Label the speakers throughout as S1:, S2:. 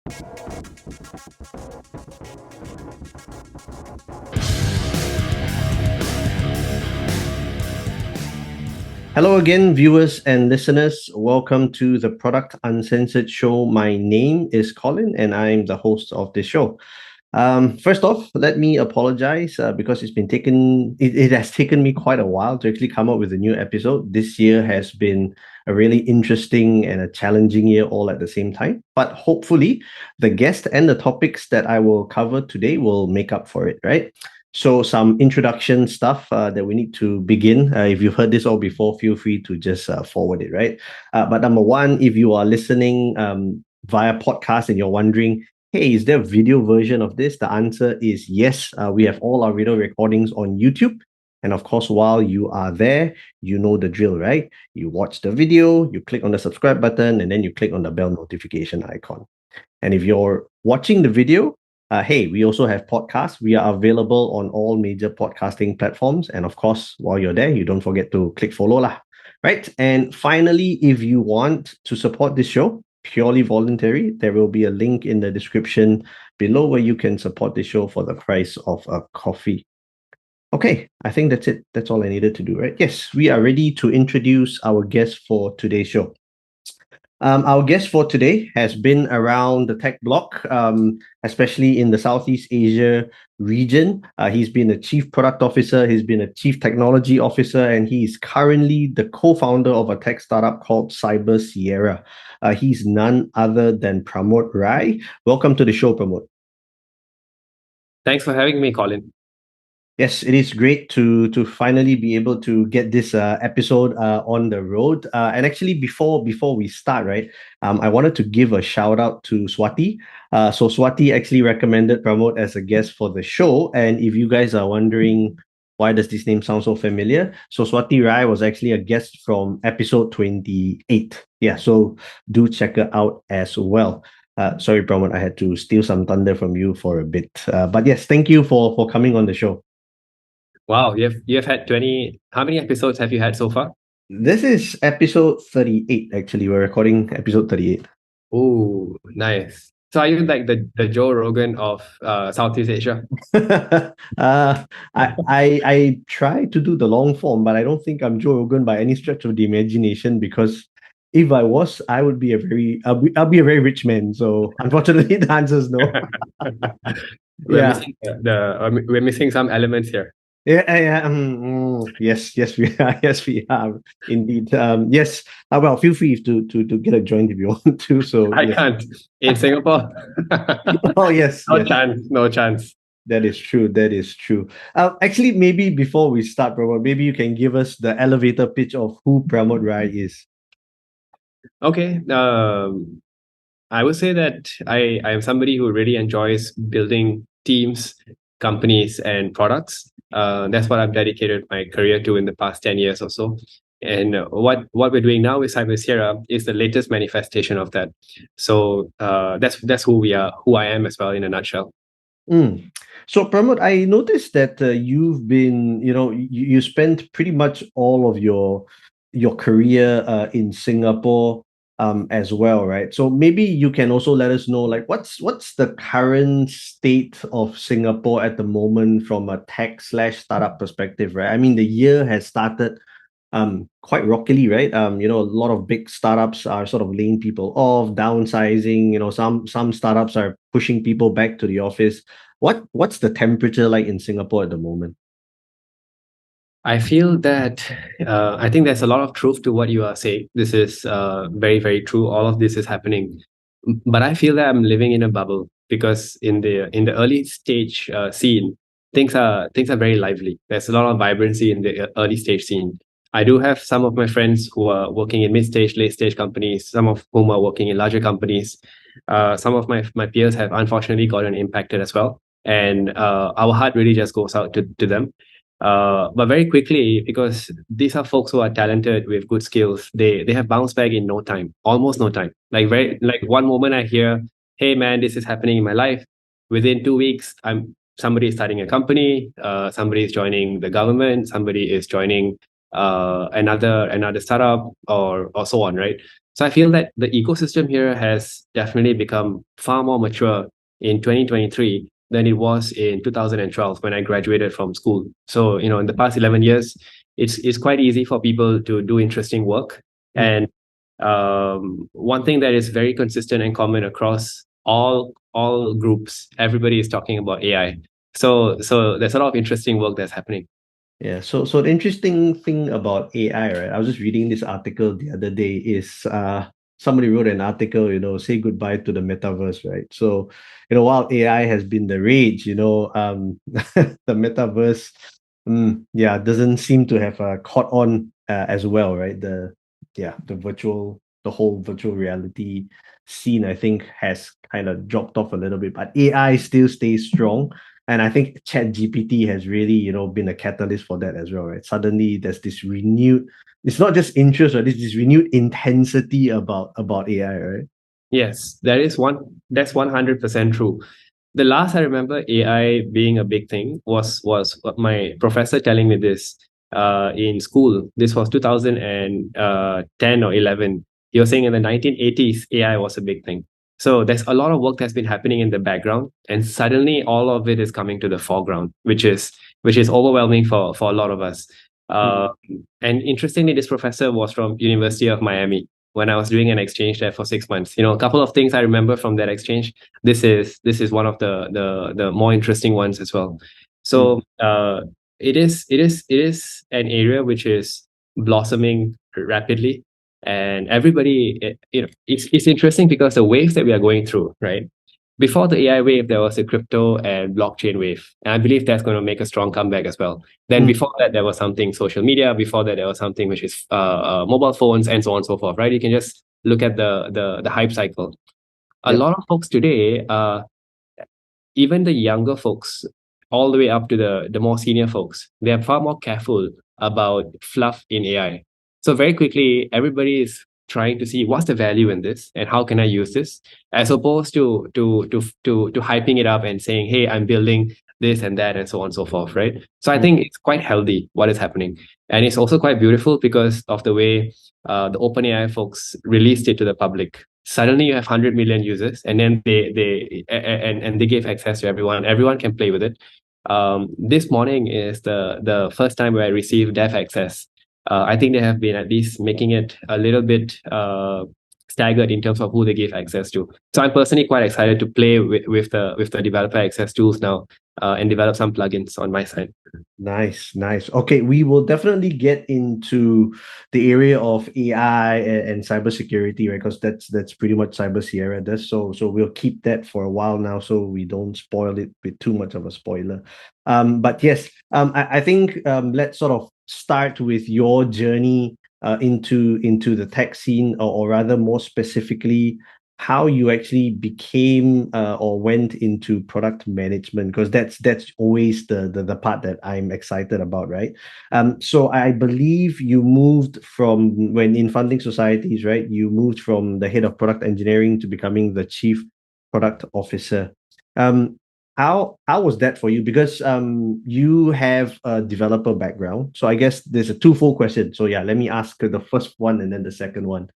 S1: Hello again, viewers and listeners. Welcome to the Product Uncensored show. My name is Colin, and I'm the host of this show. First off, let me apologize because it has taken me quite a while to actually come up with a new episode. This year has been a really interesting and a challenging year all at the same time. But hopefully, the guest and the topics that I will cover today will make up for it, right? So some introduction stuff that we need to begin. If you've heard this all before, feel free to just forward it, right? But number one, if you are listening via podcast and you're wondering, hey, is there a video version of this? The answer is yes. We have all our video recordings on YouTube. And of course, while you are there, you know the drill, right? You watch the video, you click on the subscribe button, and then you click on the bell notification icon. And if you're watching the video, hey, we also have podcasts. We are available on all major podcasting platforms. And of course, while you're there, you don't forget to click follow lah. Right. And finally, if you want to support this show, purely voluntary, there will be a link in the description below where you can support the show for the price of a coffee. Okay, I think that's it. That's all I needed to do, right? Yes, we are ready to introduce our guest for today's show. Our guest for today has been around the tech block, especially in the Southeast Asia region. He's been a chief product officer, he's been a chief technology officer, and he's currently the co-founder of a tech startup called Cybersecurity. He's none other than Pramodh Rai. Welcome to the show, Pramodh.
S2: Thanks for having me, Colin.
S1: Yes, it is great to finally be able to get this episode on the road. And actually, before we start, right, I wanted to give a shout out to Swati. So Swati actually recommended Pramodh as a guest for the show. And if you guys are wondering why does this name sound so familiar, so Swati Rai was actually a guest from episode 28. Yeah, so do check her out as well. Sorry, Pramodh, I had to steal some thunder from you for a bit. But yes, thank you for coming on the show.
S2: Wow, you've had 20. How many episodes have you had so far?
S1: This is episode 38, actually. We're recording episode 38.
S2: Oh, nice. So are you like the Joe Rogan of Southeast Asia?
S1: I try to do the long form, but I don't think I'm Joe Rogan by any stretch of the imagination, because if I was, I would be I'll be a very rich man. So unfortunately, the answer is no.
S2: We're missing some elements here.
S1: Yes, we are. Yes, we are indeed. Yes. Well, feel free to get a joint if you want to. So
S2: I can't in Singapore.
S1: Oh yes,
S2: no chance.
S1: That is true. Actually, maybe before we start, Pramodh, maybe you can give us the elevator pitch of who Pramodh Rai is.
S2: Okay. I would say that I am somebody who really enjoys building teams, companies, and products. That's what I've dedicated my career to in the past 10 years or so. And what we're doing now with Cybersecurity is the latest manifestation of that. So that's who we are, who I am as well in a nutshell.
S1: So Pramodh, I noticed that you've been, you spent pretty much all of your career in Singapore as well, right? So maybe you can also let us know, like, what's the current state of Singapore at the moment from a tech/startup perspective, right? I mean, the year has started quite rockily, right? A lot of big startups are sort of laying people off, downsizing. Some startups are pushing people back to the office. What's the temperature like in Singapore at the moment?
S2: I feel that I think there's a lot of truth to what you are saying. This is very, very true. All of this is happening, but I feel that I'm living in a bubble, because in the early stage scene, things are very lively. There's a lot of vibrancy in the early stage scene. I do have some of my friends who are working in mid-stage, late-stage companies, some of whom are working in larger companies. Some of my peers have unfortunately gotten impacted as well. And our heart really just goes out to them. But very quickly, because these are folks who are talented with good skills, they have bounced back in no time, almost no time. Like one moment I hear, hey man, this is happening in my life. Within 2 weeks, somebody is starting a company, somebody is joining the government, somebody is joining another startup, or so on, right? So I feel that the ecosystem here has definitely become far more mature in 2023 than it was in 2012 when I graduated from school. So, in the past 11 years, it's quite easy for people to do interesting work. And one thing that is very consistent and common across all groups, everybody is talking about AI. So there's a lot of interesting work that's happening.
S1: Yeah, so the interesting thing about AI, right? I was just reading this article the other day, is somebody wrote an article, say goodbye to the metaverse, right? So, while AI has been the rage, the metaverse, yeah, doesn't seem to have caught on as well, right? The whole virtual reality scene, I think, has kind of dropped off a little bit, but AI still stays strong. And I think ChatGPT has really, been a catalyst for that as well, right? Suddenly there's this renewed, it's not just interest, right? There's this renewed intensity about AI, right?
S2: Yes, that's 100% true. The last I remember AI being a big thing was my professor telling me this in school. This was 2010 or 11. He was saying in the 1980s AI was a big thing. So there's a lot of work that's been happening in the background, and suddenly all of it is coming to the foreground, which is overwhelming for a lot of us. Uh, and interestingly, this professor was from University of Miami when I was doing an exchange there for 6 months. A couple of things I remember from that exchange. This is one of the more interesting ones as well. So it is an area which is blossoming rapidly, and everybody, it's interesting because the waves that we are going through, right? Before the AI wave, there was a crypto and blockchain wave, and I believe that's going to make a strong comeback as well. Then before that, there was something social media. Before that, there was something which is mobile phones and so on and so forth, right? You can just look at the hype cycle. A
S1: Yep.
S2: lot of folks today, even the younger folks, all the way up to the more senior folks, they are far more careful about fluff in AI. So very quickly, everybody is trying to see what's the value in this and how can I use this, as opposed to hyping it up and saying, "Hey, I'm building this and that," and so on and so forth, right? So I think it's quite healthy what is happening, and it's also quite beautiful because of the way the OpenAI folks released it to the public. Suddenly you have 100 million users, and then they gave access to everyone. Everyone can play with it. This morning is the first time where I received dev access. I think they have been at least making it a little bit staggered in terms of who they give access to. So I'm personally quite excited to play with the developer access tools now, and develop some plugins on my side.
S1: Nice, nice. Okay, we will definitely get into the area of AI and cybersecurity, right? Because that's pretty much Cyber Sierra does. So we'll keep that for a while now, so we don't spoil it with too much of a spoiler. But yes, I think let's sort of start with your journey into the tech scene, or rather more specifically, how you actually became or went into product management, because that's always the part that I'm excited about, right? So I believe you moved from, when in funding societies, right? You moved from the head of product engineering to becoming the chief product officer. Um, how was that for you? Because you have a developer background, so I guess there's a twofold question. So yeah, let me ask the first one and then the second one.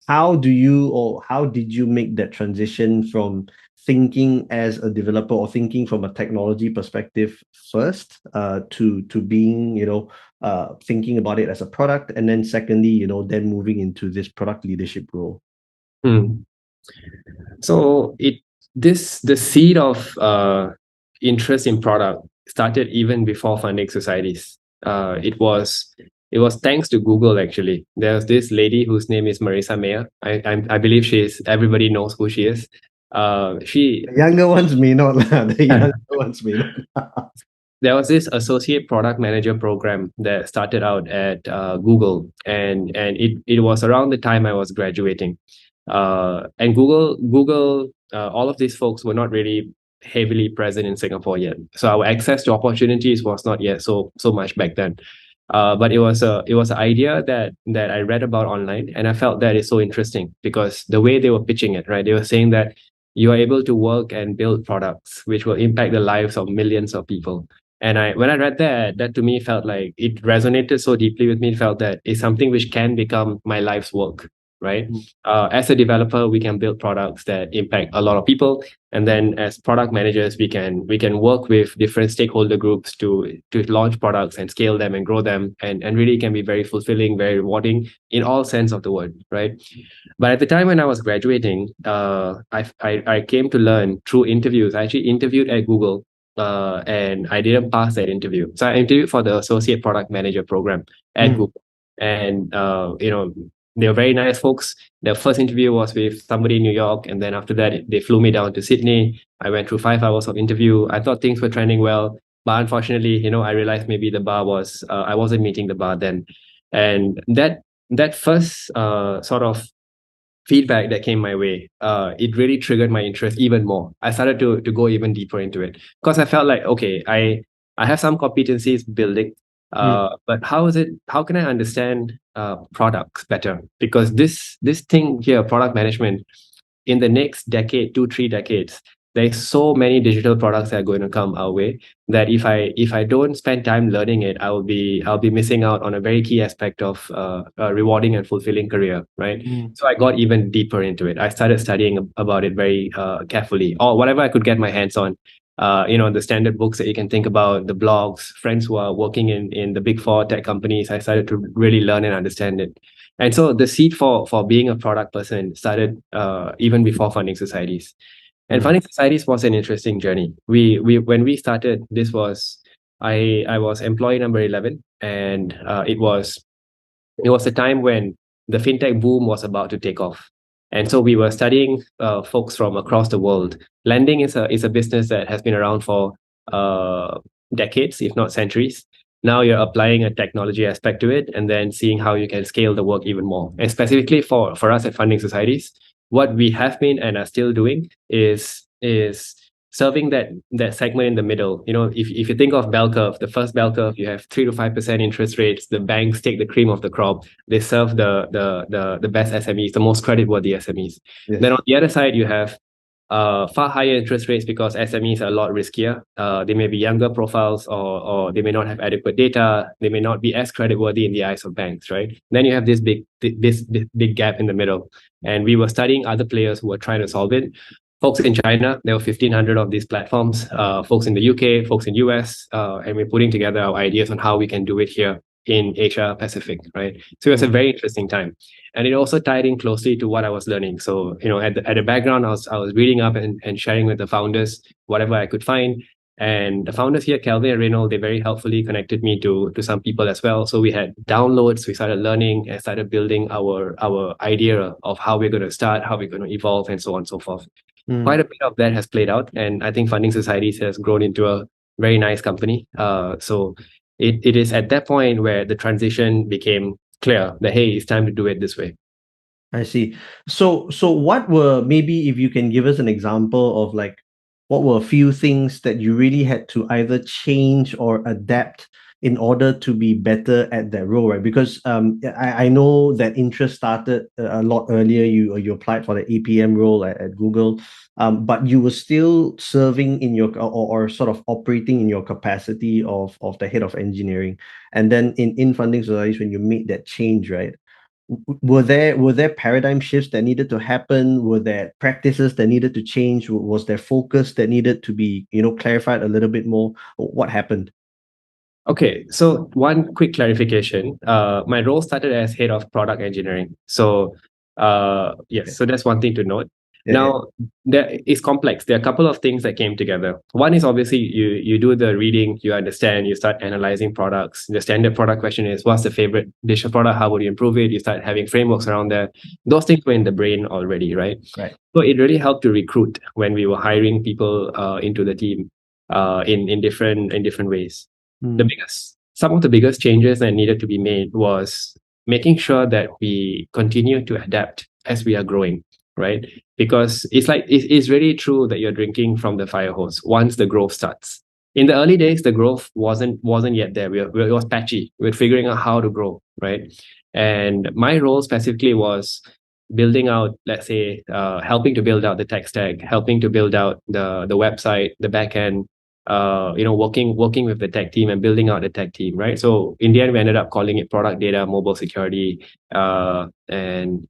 S1: How did you make that transition from thinking as a developer, or thinking from a technology perspective first, to being, thinking about it as a product, and then secondly, then moving into this product leadership role?
S2: Hmm. So the seed of interest in product started even before funding societies. It was thanks to Google actually. There's this lady whose name is Marissa Mayer. I believe everybody knows who she is. She
S1: The younger ones may not, the younger ones may not.
S2: There was this associate product manager program that started out at Google, and it was around the time I was graduating. And Google, all of these folks were not really heavily present in Singapore yet, so our access to opportunities was not yet so much back then. But it was an idea that I read about online, and I felt that is so interesting because the way they were pitching it, right? They were saying that you are able to work and build products which will impact the lives of millions of people. And when I read that to me felt like it resonated so deeply with me. It felt that it's something which can become my life's work, right?
S1: Mm.
S2: As a developer, we can build products that impact a lot of people, and then as product managers, we can work with different stakeholder groups to launch products and scale them and grow them, and really can be very fulfilling, very rewarding in all sense of the word, right? But at the time when I was graduating, I came to learn through interviews. I actually interviewed at Google, and I didn't pass that interview. So I interviewed for the associate product manager program at
S1: Mm.
S2: Google, and they were very nice folks. The first interview was with somebody in New York, and then after that, they flew me down to Sydney. I went through 5 hours of interview. I thought things were trending well, but unfortunately, I realized maybe the bar was I wasn't meeting the bar then, and that first sort of feedback that came my way, it really triggered my interest even more. I started to go even deeper into it because I felt like, okay, I have some competencies building,
S1: Mm.
S2: but how can I understand products better? Because this thing here, product management, in the next decade, 2, 3 decades, there's so many digital products that are going to come our way that if I don't spend time learning it, I'll be missing out on a very key aspect of a rewarding and fulfilling career, right?
S1: Mm.
S2: So I got even deeper into it. I started studying about it very carefully, or whatever I could get my hands on. The standard books that you can think about, the blogs, friends who are working in the big four tech companies. I started to really learn and understand it. And so the seed for being a product person started even before funding societies. And
S1: Mm.
S2: funding societies was an interesting journey. We when we started, this was I was employee number 11, and it was a time when the fintech boom was about to take off. And so we were studying folks from across the world. Lending is a business that has been around for uh, decades, if not centuries. Now you're applying a technology aspect to it and then seeing how you can scale the work even more. And specifically for us at funding societies, what we have been and are still doing is serving that segment in the middle. If you think of bell curve, the first bell curve, you have 3 to 5% interest rates. The banks take the cream of the crop. They serve the best SMEs, the most creditworthy SMEs. Then
S1: Yes.
S2: on the other side, you have far higher interest rates because SMEs are a lot riskier. They may be younger profiles, or they may not have adequate data. They may not be as creditworthy in the eyes of banks, right? Then you have this big gap in the middle, and we were studying other players who were trying to solve it. Folks in China, there were 1,500 of these platforms. Folks in the UK, folks in US, and we're putting together our ideas on how we can do it here in Asia Pacific, right? So it was a
S1: Mm.
S2: very interesting time, and it also tied in closely to what I was learning. So at the background, I was reading up and sharing with the founders whatever I could find. And the founders here, Kelvin and Reynolds, they very helpfully connected me to some people as well. So we had downloads, we started learning and started building our idea of how we're going to start, how we're going to evolve, and so on and so forth.
S1: Mm.
S2: Quite a bit of that has played out, and I think Funding Societies has grown into a very nice company. So it is at that point where the transition became clear that, hey, it's time to do it this way.
S1: I see. So what were, maybe if you can give us an example of like what were a few things that you really had to either change or adapt in order to be better at that role, right? Because I know that interest started a lot earlier. You applied for the APM role at Google, but you were still serving in your, or sort of operating in your capacity of the head of engineering. And then in funding societies, when you made that change, right? Were there paradigm shifts that needed to happen? Were there practices that needed to change? Was there focus that needed to be, clarified a little bit more? What happened?
S2: Okay, so one quick clarification. My role started as head of product engineering. So, yes,
S1: Okay.
S2: so that's one thing to note.
S1: Yeah, yeah.
S2: Now, there is complex. There are a couple of things that came together. One is obviously you do the reading, you understand, you start analyzing products. The standard product question is, what's the favorite digital product? How would you improve it? You start having frameworks around that. Those things were in the brain already, right?
S1: Right.
S2: So it really helped to recruit when we were hiring people into the team in different ways.
S1: Mm.
S2: Some of the biggest changes that needed to be made was making sure that we continue to adapt as we are growing, right? Because it's really true that you're drinking from the fire hose once the growth starts. In the early days, the growth wasn't yet there. It was patchy. We were figuring out how to grow, right? And my role specifically was building out, let's say, helping to build out the tech stack, helping to build out the website, the backend, working with the tech team and building out the tech team, right? So in the end, we ended up calling it product data, mobile security, and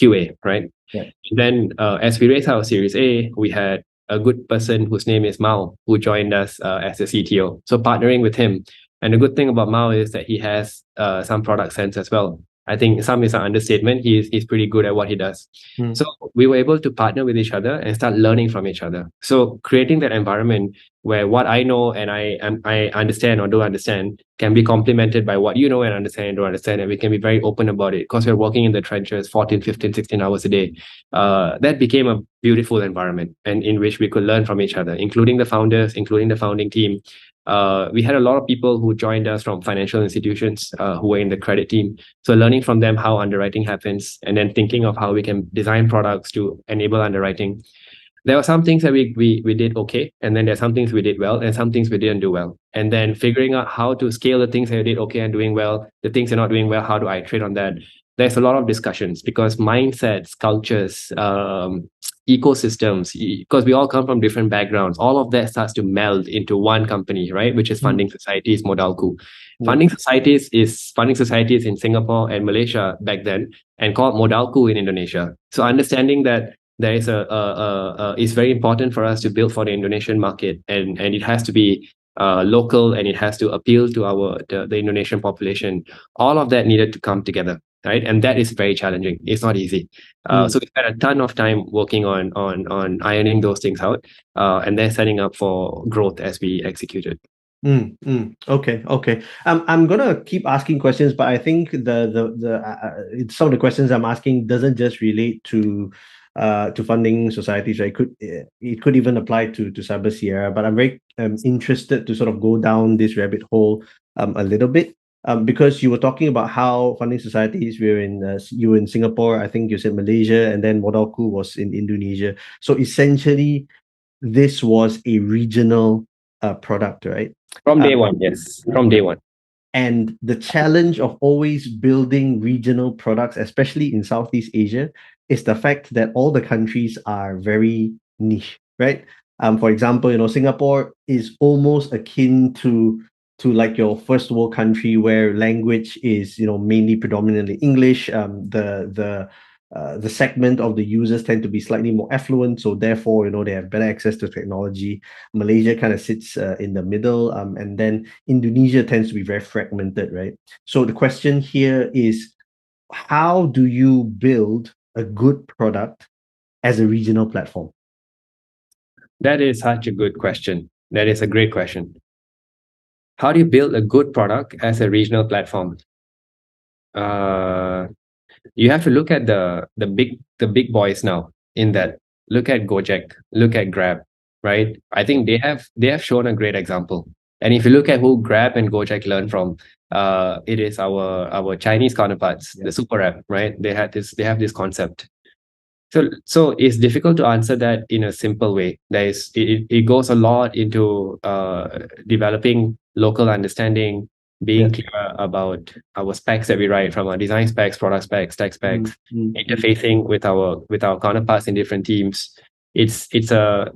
S2: QA, right?
S1: Yeah.
S2: Then as we raised our Series A, we had a good person whose name is Mao, who joined us as a CTO. So partnering with him. And the good thing about Mao is that he has some product sense as well. I think some is an understatement. He's pretty good at what he does. So we were able to partner with each other and start learning from each other. So creating that environment where what I know and I understand or don't understand can be complemented by what you know and understand and don't understand, and we can be very open about it because we're working in the trenches 14, 15, 16 hours a day. That became a beautiful environment, and in which we could learn from each other, including the founders, including the founding team. We had a lot of people who joined us from financial institutions who were in the credit team. So learning from them how underwriting happens, and then thinking of how we can design products to enable underwriting. There were some things that we did okay, and then there's some things we did well, and some things we didn't do well. And then figuring out how to scale the things that we did okay and doing well, the things you're not doing well, how do I iterate on that? There's a lot of discussions because mindsets, cultures, ecosystems, because we all come from different backgrounds, all of that starts to meld into one company, right? Which is Funding Societies Modalku. Funding societies in Singapore and Malaysia back then, and called Modalku in Indonesia. So understanding that there is it's very important for us to build for the Indonesian market, and it has to be local, and it has to appeal to the Indonesian population. All of that needed to come together, right? And that is very challenging. It's not easy. So we spent a ton of time working on ironing those things out, and then setting up for growth as we executed.
S1: Okay. I'm gonna keep asking questions, but I think some of the questions I'm asking doesn't just relate to funding societies, right? It could even apply to Cyber Sierra, but I'm very interested to sort of go down this rabbit hole a little bit. Because you were talking about how funding societies, you were in Singapore, I think you said Malaysia, and then Modalku was in Indonesia. So essentially, this was a regional product, right?
S2: From day one, yes. From day one.
S1: And the challenge of always building regional products, especially in Southeast Asia, is the fact that all the countries are very niche, right? For example, Singapore is almost akin to like your first world country where language is, mainly predominantly English. The segment of the users tend to be slightly more affluent, so therefore, they have better access to technology. Malaysia kind of sits in the middle, and then Indonesia tends to be very fragmented, right? So the question here is, how do you build a good product as a regional platform?
S2: That is such a good question. That is a great question. How do you build a good product as a regional platform? You have to look at the big boys now in that. Look at Gojek, look at Grab, right? I think they have shown a great example. And if you look at who Grab and Gojek learn from, it is our Chinese counterparts, the super app, right? They have this concept. So it's difficult to answer that in a simple way. It goes a lot into developing local understanding, being clear about our specs that we write, from our design specs, product specs, tech specs, interfacing with our counterparts in different teams. It's a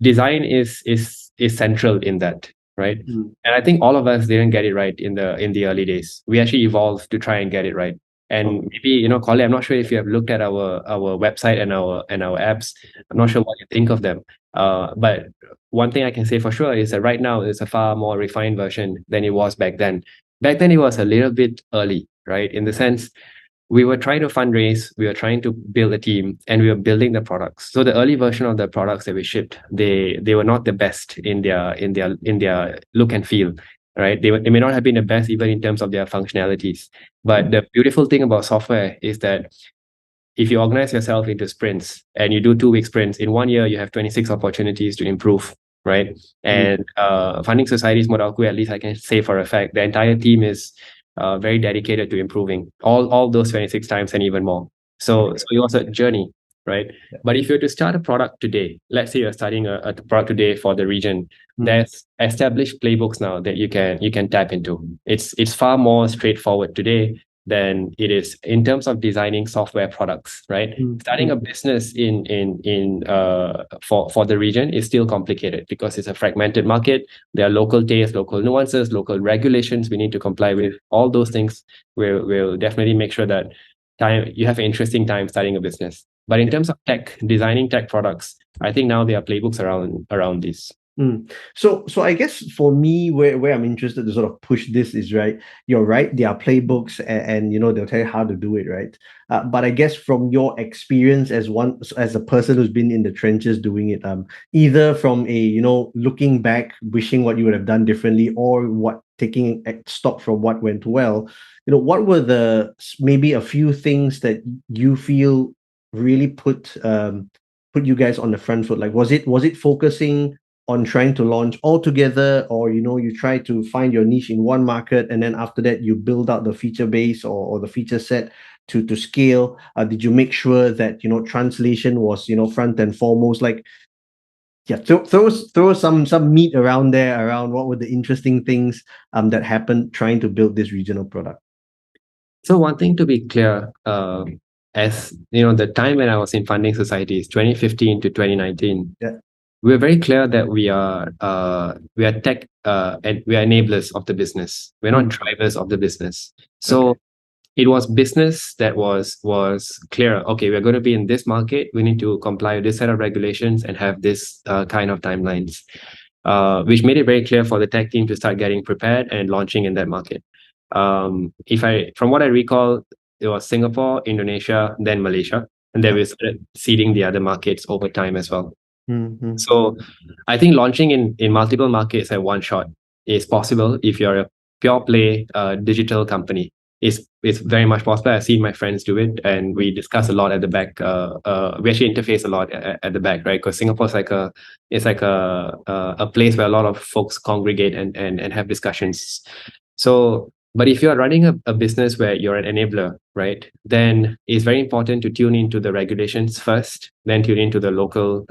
S2: design is central in that, right? And I think all of us didn't get it right in the early days. We actually evolved to try and get it right. And maybe, Colin, I'm not sure if you have looked at our website and our apps. I'm not sure what you think of them. But one thing I can say for sure is that right now it's a far more refined version than it was back then. Back then it was a little bit early, right? In the sense, we were trying to fundraise, we were trying to build a team, and we were building the products. So the early version of the products that we shipped, they were not the best in their look and feel, right? They may not have been the best even in terms of their functionalities. But the beautiful thing about software is that if you organize yourself into sprints and you do 2-week sprints, in 1 year you have 26 opportunities to improve, right? And Funding Societies Modalku, at least I can say for a fact, the entire team is very dedicated to improving all those 26 times and even more. So it was a journey, right? But if you were to start a product today, let's say you're starting a product today for the region, there's established playbooks now that you can tap into. It's far more straightforward today than it is in terms of designing software products, right? Starting a business for the region is still complicated because it's a fragmented market. There are local tastes, local nuances, local regulations we need to comply with. All those things will definitely make sure that you have an interesting time starting a business. But in terms of tech, designing tech products, I think now there are playbooks around this.
S1: So I guess for me, where I'm interested to sort of push this is, right, you're right, there are playbooks, and they'll tell you how to do it, right? But I guess from your experience as a person who's been in the trenches doing it, either from a looking back, wishing what you would have done differently, or what taking stock from what went well, what were maybe a few things that you feel really put you guys on the front foot? Like, was it focusing on trying to launch all together, or you try to find your niche in one market, and then after that you build out the feature base, or the feature set to scale? Did you make sure that translation was front and foremost? Like, yeah, throw some meat around there, around what were the interesting things that happened trying to build this regional product.
S2: So one thing to be clear, as the time when I was in funding societies, 2015 to 2019,
S1: Yeah.
S2: we're very clear that we are tech, and we are enablers of the business. We're not drivers of the business. So
S1: Okay.
S2: it was business that was clear. Okay, we're going to be in this market. We need to comply with this set of regulations and have this kind of timelines, which made it very clear for the tech team to start getting prepared and launching in that market. From what I recall, it was Singapore, Indonesia, then Malaysia, and then we started seeding the other markets over time as well.
S1: Mm-hmm.
S2: So I think launching in multiple markets at one shot is possible if you're a pure play digital company. It's very much possible. I've seen my friends do it, and we discuss a lot at the back. We actually interface a lot at the back, right? Because Singapore is like a place where a lot of folks congregate and have discussions. So, but if you're running a business where you're an enabler, right, then it's very important to tune into the regulations first, then tune into the local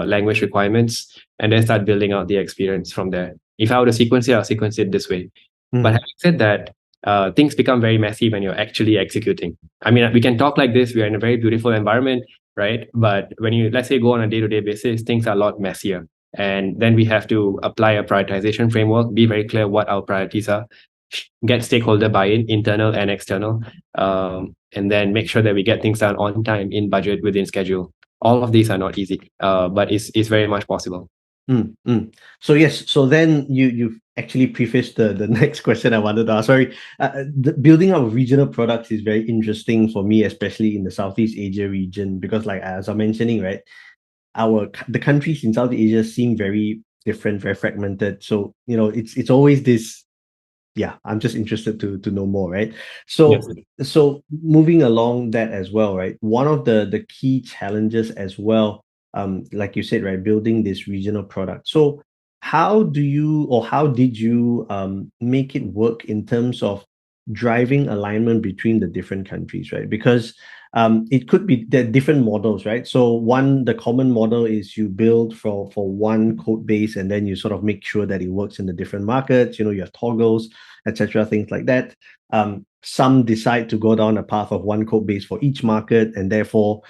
S2: language requirements, and then start building out the experience from there. If I were to sequence it, I'll sequence it this way. But having said that, things become very messy when you're actually executing. I mean, we can talk like this. We are in a very beautiful environment, right? But when you, let's say, go on a day-to-day basis, things are a lot messier. And then we have to apply a prioritization framework, be very clear what our priorities are, get stakeholder buy-in, internal and external, and then make sure that we get things done on time, in budget, within schedule. All of these are not easy, but it's very much possible.
S1: So yes, so then you've actually prefaced the next question I wanted to ask. Sorry, the building up of regional products is very interesting for me, especially in the Southeast Asia region, because, like, as I'm mentioning, right, the countries in South Asia seem very different, very fragmented. So it's always this. Yeah, I'm just interested to know more, right? So
S2: Yes.
S1: so moving along that as well, right? One of the key challenges as well, like you said, right, building this regional product. So how did you make it work in terms of driving alignment between the different countries, right? Because it could be the different models, right? So the common model is you build for one code base, and then you sort of make sure that it works in the different markets. You have toggles, etc., things like that. Some decide to go down a path of one code base for each market, and therefore,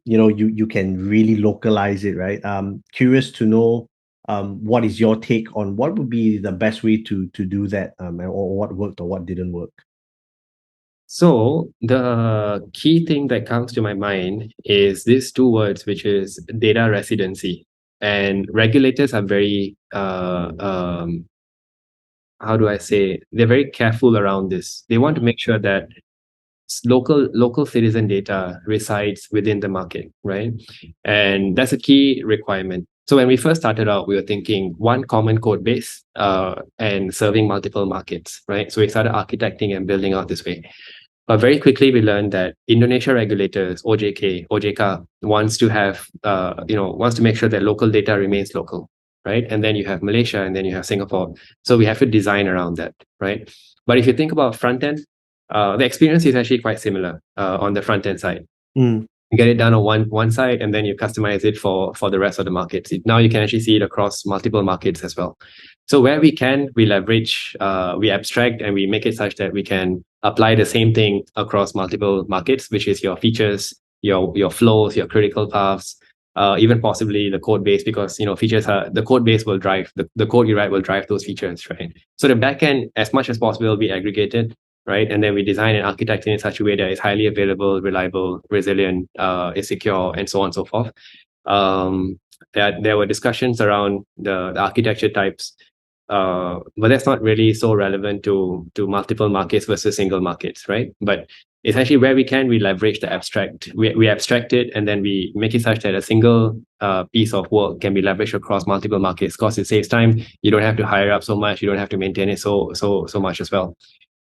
S1: you can really localize it, right? Curious to know, what is your take on what would be the best way to do that, or what worked or what didn't work?
S2: So the key thing that comes to my mind is these two words, which is data residency. And regulators are very, how do I say, they're very careful around this. They want to make sure that local citizen data resides within the market, right? And that's a key requirement. So when we first started out, we were thinking one common code base, and serving multiple markets, right? So we started architecting and building out this way. But very quickly, we learned that Indonesia regulators, OJK, wants to make sure that local data remains local, right? And then you have Malaysia, and then you have Singapore. So we have to design around that, right? But if you think about front end, the experience is actually quite similar on the front end side. You get it done on one side, and then you customize it for the rest of the markets. Now you can actually see it across multiple markets as well. So where we can, we leverage, we abstract, and we make it such that we can apply the same thing across multiple markets, which is your features, your flows, your critical paths, even possibly the code base, because features are the code base will drive the code you write will drive those features, right? So the backend, as much as possible, will be aggregated, right? And then we design and architect it in such a way that it's highly available, reliable, resilient, is secure, and so on and so forth. There were discussions around the architecture types, but that's not really so relevant to multiple markets versus single markets, right? But essentially, where we can, we leverage the abstract. We abstract it, and then we make it such that a single piece of work can be leveraged across multiple markets. Because it saves time. You don't have to hire up so much. You don't have to maintain it so much as well.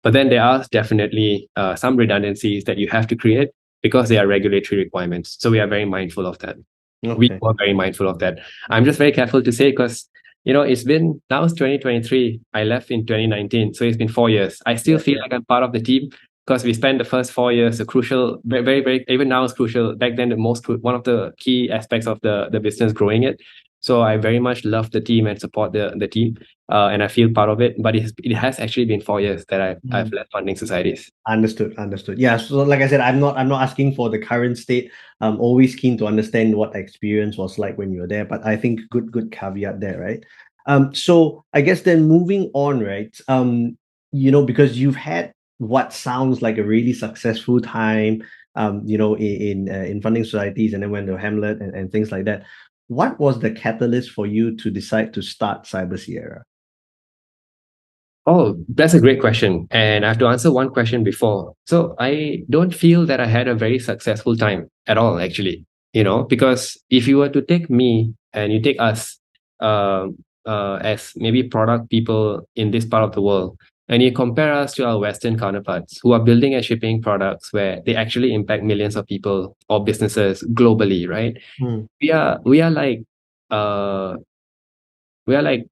S2: But then there are definitely some redundancies that you have to create because they are regulatory requirements. So we are very mindful of that. We
S1: Okay.
S2: were very mindful of that. I'm just very careful to say because it's been now it's 2023. I left in 2019, so it's been 4 years. I still feel like I'm part of the team because we spent the first 4 years, a crucial, very, very, very, even now it's crucial. Back then, one of the key aspects of the business growing it. So I very much love the team and support the team, and I feel part of it. But it has actually been 4 years that I've left funding societies.
S1: Understood. Yeah. So like I said, I'm not asking for the current state. I'm always keen to understand what the experience was like when you were there. But I think good caveat there, right? So I guess then moving on, right? Because you've had what sounds like a really successful time, in funding societies, and then went to Hamlet and things like that. What was the catalyst for you to decide to start Cyber Sierra?
S2: Oh, that's a great question. And I have to answer one question before. So I don't feel that I had a very successful time at all, actually, because if you were to take me and you take us as maybe product people in this part of the world, and you compare us to our Western counterparts who are building and shipping products where they actually impact millions of people or businesses globally, right? We are like uh we are like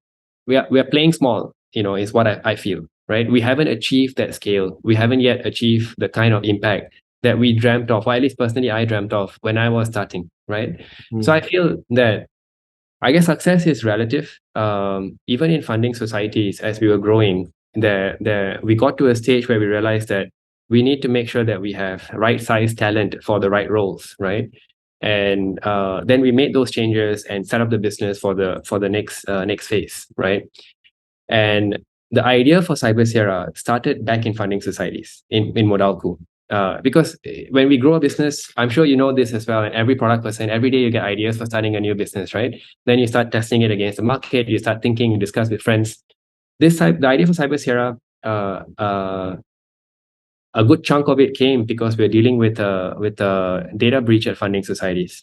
S2: we are playing small, is what I feel, right? We haven't achieved that scale. We haven't yet achieved the kind of impact that we dreamt of, or at least personally I dreamt of when I was starting, right? So I feel that, I guess, success is relative. Even in funding societies, as we were growing, we got to a stage where we realized that we need to make sure that we have right size talent for the right roles, right? And then we made those changes and set up the business for the next phase, right? And the idea for Cyber Sierra started back in funding societies in Modalku. Because when we grow a business, I'm sure you know this as well, and every product person, every day you get ideas for starting a new business, right? Then you start testing it against the market, you start thinking, you discuss with friends. The idea for Cyber Sierra, a good chunk of it came because we're dealing with a data breach at funding societies.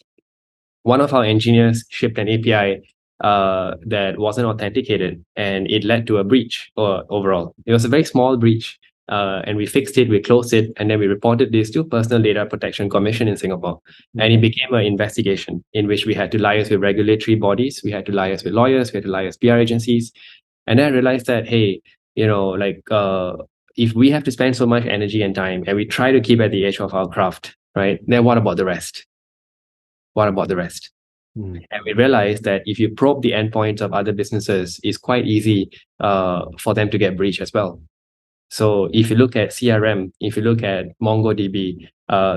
S2: One of our engineers shipped an API that wasn't authenticated, and it led to a breach overall. It was a very small breach, and we fixed it, we closed it, and then we reported this to Personal Data Protection Commission in Singapore. And it became an investigation in which we had to liaise with regulatory bodies, we had to liaise with lawyers, we had to liaise PR agencies. And then I realized that, hey, if we have to spend so much energy and time and we try to keep at the edge of our craft, right, then what about the rest? What about the rest? And we realized that if you probe the endpoints of other businesses, it's quite easy for them to get breached as well. So if you look at CRM, if you look at MongoDB,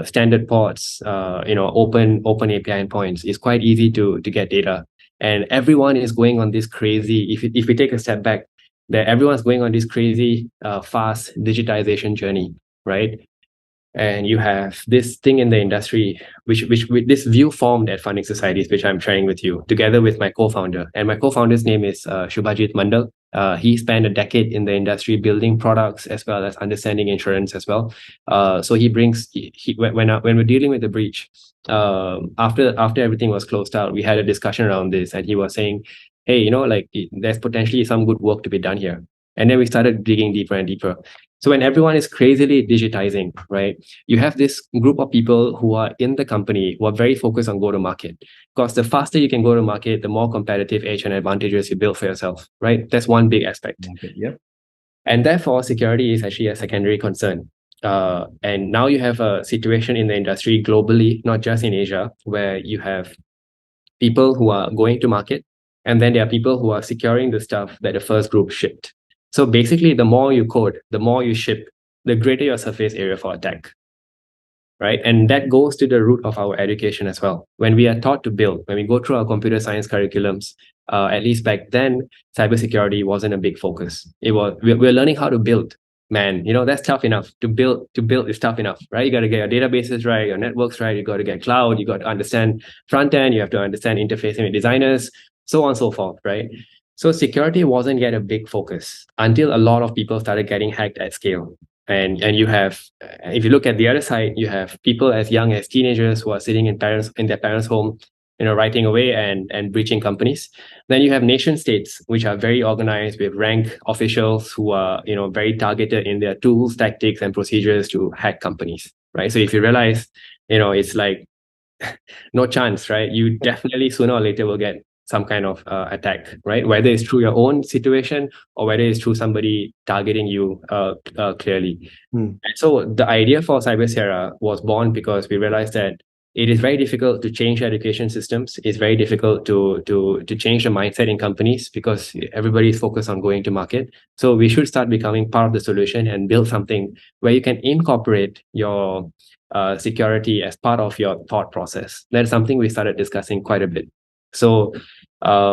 S2: standard ports, open API endpoints, it's quite easy to get data. And everyone is going on this crazy, if we take a step back, that everyone's going on this crazy, fast digitization journey, right? And you have this thing in the industry, which this view formed at funding societies, which I'm sharing with you, together with my co-founder. And my co-founder's name is Shubhajit Mandal. He spent a decade in the industry building products as well as understanding insurance as well. So he brings when we're dealing with the breach, after everything was closed out, we had a discussion around this, and he was saying, hey, there's potentially some good work to be done here. And then we started digging deeper and deeper. So when everyone is crazily digitizing, right, you have this group of people who are in the company who are very focused on go-to-market. Because the faster you can go to market, the more competitive edge and advantages you build for yourself, right? That's one big aspect.
S1: Okay, yep.
S2: And therefore, security is actually a secondary concern. And now you have a situation in the industry globally, not just in Asia, where you have people who are going to market, and then there are people who are securing the stuff that the first group shipped. So basically, the more you code, the more you ship, the greater your surface area for attack, right? And that goes to the root of our education as well. When we are taught to build, when we go through our computer science curriculums, at least back then, cybersecurity wasn't a big focus. We're learning how to build, man, that's tough enough. To build is tough enough, right? You got to get your databases right, your networks right, you got to get cloud, you got to understand front end, you have to understand interfacing with designers, so on and so forth, right? So security wasn't yet a big focus until a lot of people started getting hacked at scale. And you have, if you look at the other side, you have people as young as teenagers who are sitting in their parents' home, writing away and breaching companies. Then you have nation states, which are very organized with rank officials who are, very targeted in their tools, tactics, and procedures to hack companies, right? So if you realize, it's like no chance, right? You definitely sooner or later will get some kind of attack, right? Whether it's through your own situation or whether it's through somebody targeting you clearly. And so the idea for Cyber Sierra was born because we realized that it is very difficult to change education systems. It's very difficult to change the mindset in companies because everybody is focused on going to market. So we should start becoming part of the solution and build something where you can incorporate your security as part of your thought process. That's something we started discussing quite a bit. So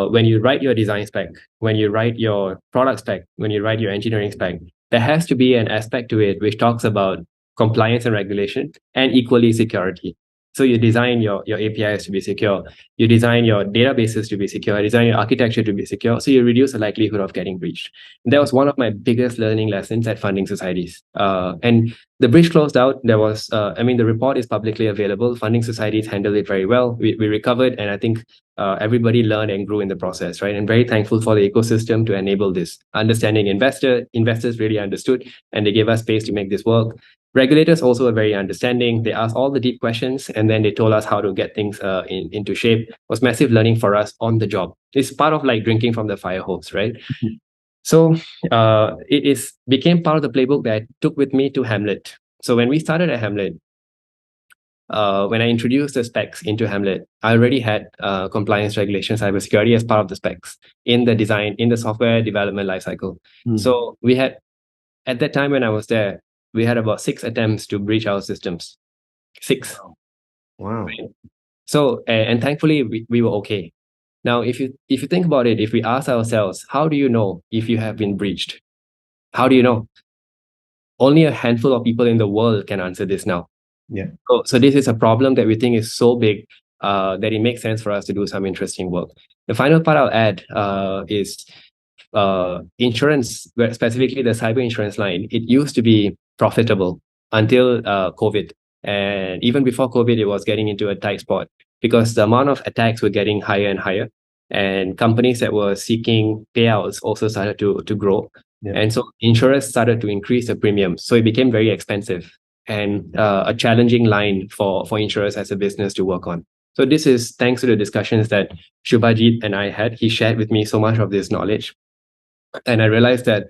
S2: when you write your design spec, when you write your product spec, when you write your engineering spec, there has to be an aspect to it which talks about compliance and regulation and equally security. So you design your APIs to be secure, you design your databases to be secure, you design your architecture to be secure, so you reduce the likelihood of getting breached. And that was one of my biggest learning lessons at funding societies. And the breach closed out. There was, the report is publicly available. Funding societies handled it very well. We recovered, and I think everybody learned and grew in the process, right? And very thankful for the ecosystem to enable this. Understanding investors really understood, and they gave us space to make this work. Regulators also were very understanding. They asked all the deep questions, and then they told us how to get things into shape. It was massive learning for us on the job. It's part of like drinking from the fire hose, right? So it became part of the playbook that I took with me to Hmlet. So when we started at Hmlet, when I introduced the specs into Hmlet, I already had compliance, regulation, cybersecurity as part of the specs in the software development lifecycle. So we had, at that time when I was there, we had about 6 attempts to breach our systems. 6.
S1: Wow.
S2: Right? So, and thankfully we were okay. Now, if you think about it, if we ask ourselves, how do you know if you have been breached? How do you know? Only a handful of people in the world can answer this now.
S1: Yeah.
S2: So this is a problem that we think is so big that it makes sense for us to do some interesting work. The final part I'll add is insurance, specifically the cyber insurance line. It used to be profitable until COVID. And even before COVID, it was getting into a tight spot because the amount of attacks were getting higher and higher. And companies that were seeking payouts also started to grow. Yeah. And so insurers started to increase the premium. So it became very expensive and a challenging line for insurers as a business to work on. So this is thanks to the discussions that Shubhajit and I had. He shared with me so much of this knowledge. And I realized that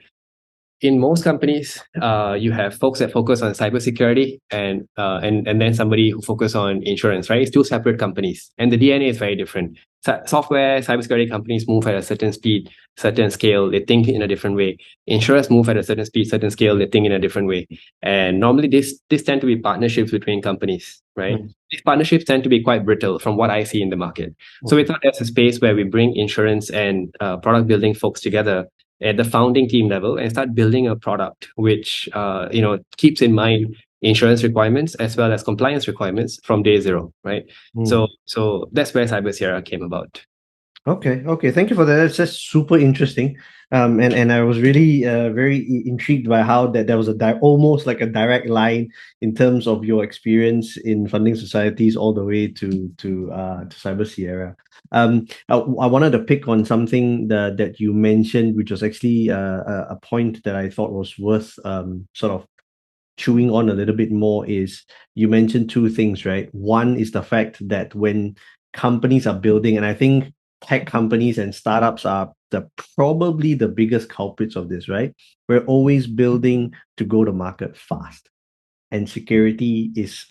S2: in most companies, you have folks that focus on cybersecurity and then somebody who focus on insurance, right? It's 2 separate companies, and the DNA is very different. Software, cybersecurity companies move at a certain speed, certain scale. They think in a different way. Insurers move at a certain speed, certain scale. They think in a different way. And normally, this tend to be partnerships between companies, right? These partnerships tend to be quite brittle, from what I see in the market. So we thought there's a space where we bring insurance and product building folks together at the founding team level and start building a product which keeps in mind insurance requirements as well as compliance requirements from day 0, right? So that's where Cyber Sierra came about.
S1: Okay. Thank you for that. That's just super interesting. And I was really very intrigued by how that there was almost like a direct line in terms of your experience in funding societies all the way to Cyber Sierra. I wanted to pick on something that you mentioned, which was actually a point that I thought was worth sort of chewing on a little bit more. Is you mentioned 2 things, right? One is the fact that when companies are building, and I think tech companies and startups are probably the biggest culprits of this, right? We're always building to go to market fast. And security is,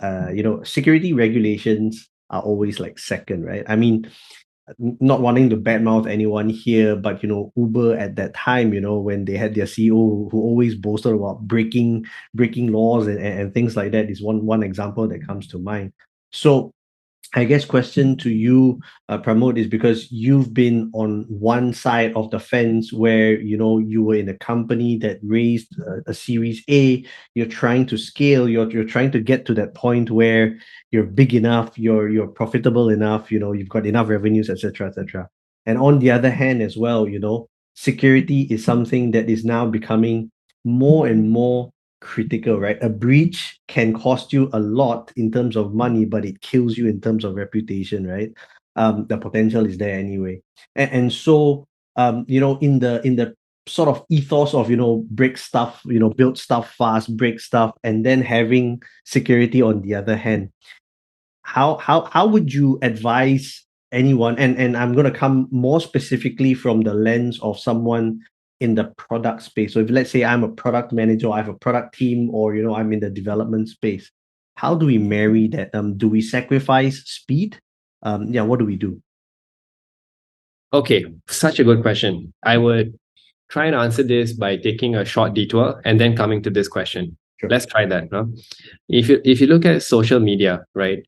S1: security regulations are always like second, right? I mean, not wanting to badmouth anyone here, but Uber at that time, when they had their CEO who always boasted about breaking laws and things like that, is one example that comes to mind. So I guess question to you, Pramod, is because you've been on one side of the fence where you were in a company that raised a Series A. You're trying to scale. You're trying to get to that point where you're big enough. You're profitable enough. You've got enough revenues, etc., etc. And on the other hand, as well, security is something that is now becoming more and more critical, right? A breach can cost you a lot in terms of money, but it kills you in terms of reputation, right? The potential is there anyway. And so in the sort of ethos of break stuff, build stuff fast, break stuff, and then having security on the other hand, how would you advise anyone, and I'm going to come more specifically from the lens of someone in the product space. So if let's say I'm a product manager, I have a product team, or I'm in the development space, how do we marry that? Do we sacrifice speed? Yeah, what do we do?
S2: Okay, such a good question. I would try and answer this by taking a short detour and then coming to this question.
S1: Sure.
S2: Let's try that. No? If you look at social media, right?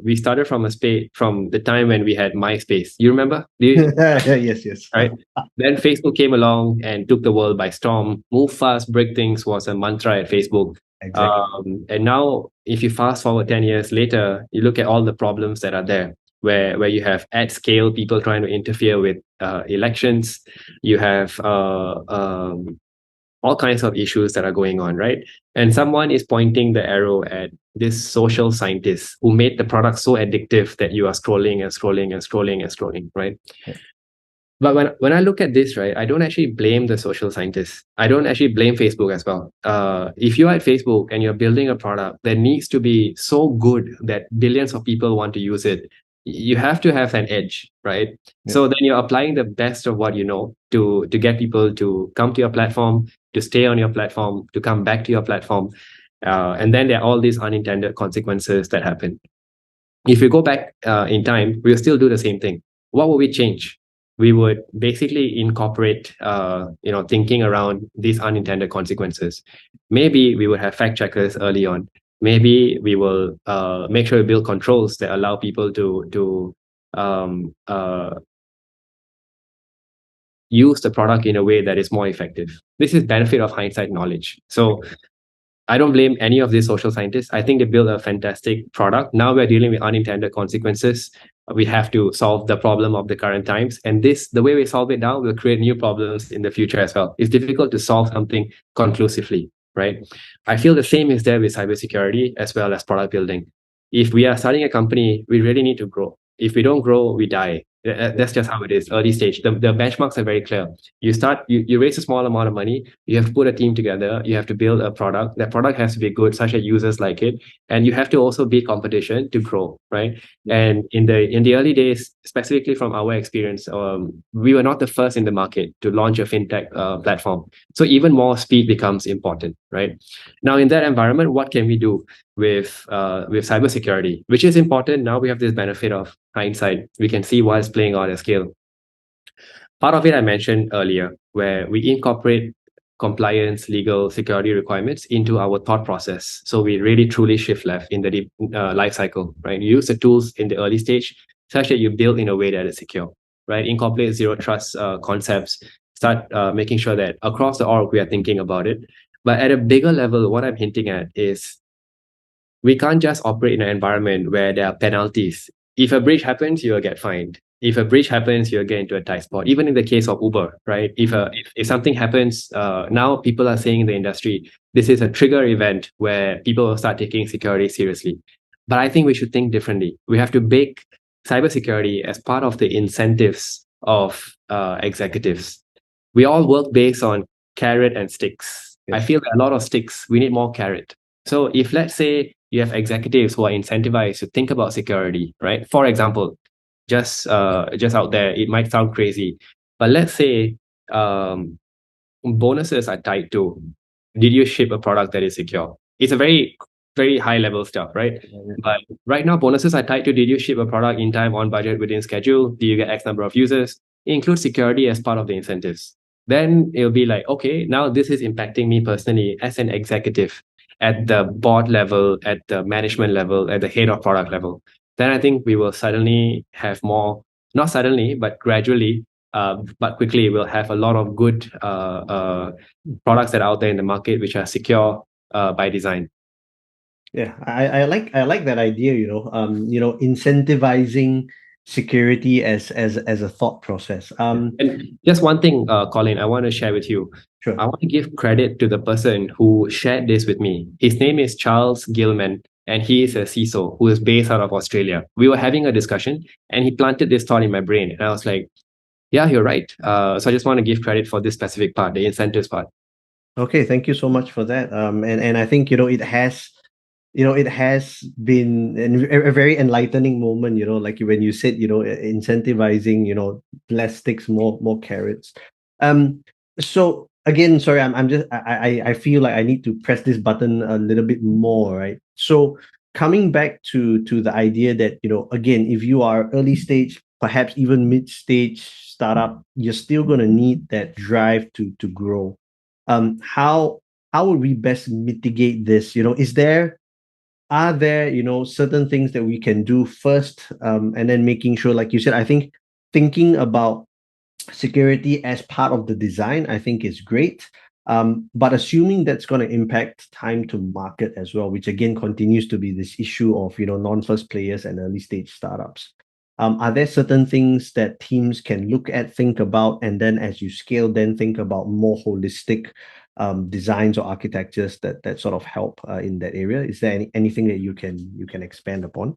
S2: We started from from the time when we had MySpace. You remember?
S1: Yes.
S2: Right. Then Facebook came along and took the world by storm. Move fast, break things was a mantra at Facebook.
S1: Exactly.
S2: And now, if you fast forward 10 years later, you look at all the problems that are there, where you have at scale people trying to interfere with elections. You have all kinds of issues that are going on, right? And someone is pointing the arrow at this social scientist who made the product so addictive that you are scrolling and scrolling and scrolling and scrolling, right?
S1: Yeah.
S2: But when I look at this, right, I don't actually blame the social scientists. I don't actually blame Facebook as well. If you're at Facebook and you're building a product that needs to be so good that billions of people want to use it, you have to have an edge, right?
S1: Yeah.
S2: So then you're applying the best of what you know to get people to come to your platform, to stay on your platform, to come back to your platform. And then there are all these unintended consequences that happen. If we go back in time, we'll still do the same thing. What will we change? We would basically incorporate thinking around these unintended consequences. Maybe we would have fact checkers early on. Maybe we will make sure we build controls that allow people to use the product in a way that is more effective. This is benefit of hindsight knowledge. So I don't blame any of these social scientists. I think they built a fantastic product. Now we're dealing with unintended consequences. We have to solve the problem of the current times. And the way we solve it now, will create new problems in the future as well. It's difficult to solve something conclusively, right? I feel the same is there with cybersecurity as well as product building. If we are starting a company, we really need to grow. If we don't grow, we die. That's just how it is, early stage. The benchmarks are very clear. You raise a small amount of money, you have to put a team together, you have to build a product. That product has to be good, such that users like it. And you have to also beat competition to grow, right? And in the early days, specifically from our experience, we were not the first in the market to launch a fintech platform. So even more speed becomes important, right? Now, in that environment, what can we do with cybersecurity, which is important? Now we have this benefit of hindsight. We can see what's playing out at scale. Part of it I mentioned earlier, where we incorporate compliance, legal, security requirements into our thought process. So we really truly shift left in the deep life cycle, right? You use the tools in the early stage such that you build in a way that is secure, right? Incorporate zero trust concepts. Start making sure that across the org we are thinking about it. But at a bigger level, what I'm hinting at is we can't just operate in an environment where there are penalties. If a breach happens, you'll get fined. If a breach happens, you'll get into a tight spot. Even in the case of Uber, right? If something happens, now people are saying in the industry, this is a trigger event where people will start taking security seriously. But I think we should think differently. We have to bake cybersecurity as part of the incentives of executives. We all work based on carrot and sticks. Yes. I feel that a lot of sticks, we need more carrot. So if, let's say, you have executives who are incentivized to think about security, right? For example, just out there, it might sound crazy, but let's say bonuses are tied to, did you ship a product that is secure? It's a very, very high level stuff, right? But right now, bonuses are tied to, did you ship a product in time, on budget, within schedule? Do you get X number of users? It includes security as part of the incentives. Then it'll be like, okay, now this is impacting me personally as an executive at the board level, at the management level, at the head of product level. then I think we will suddenly have more, not suddenly, but gradually, but quickly, we'll have a lot of good products that are out there in the market which are secure by design.
S1: Yeah, I like that idea, incentivizing security as a thought process.
S2: And just one thing, Colin, I want to share with you.
S1: Sure.
S2: I want to give credit to the person who shared this with me. His name is Charles Gilman, and he is a CISO who is based out of Australia. We were having a discussion, and he planted this thought in my brain, and I was like, "Yeah, you're right." So I just want to give credit for this specific part, the incentives part.
S1: Okay, thank you so much for that. And I think it has been a very enlightening moment. Like when you said, incentivizing, less sticks, more carrots. So again, sorry, I'm just I feel like I need to press this button a little bit more, right? So coming back to the idea that, again, if you are early stage, perhaps even mid stage startup, you're still going to need that drive to grow. How would we best mitigate this? Are there, certain things that we can do first, and then making sure, like you said, I think thinking about security as part of the design, I think is great. But assuming that's going to impact time to market as well, which again continues to be this issue of, non-first players and early stage startups. Are there certain things that teams can look at, think about, and then as you scale, then think about more holistic designs or architectures that sort of help in that area? Is there anything that you can expand upon?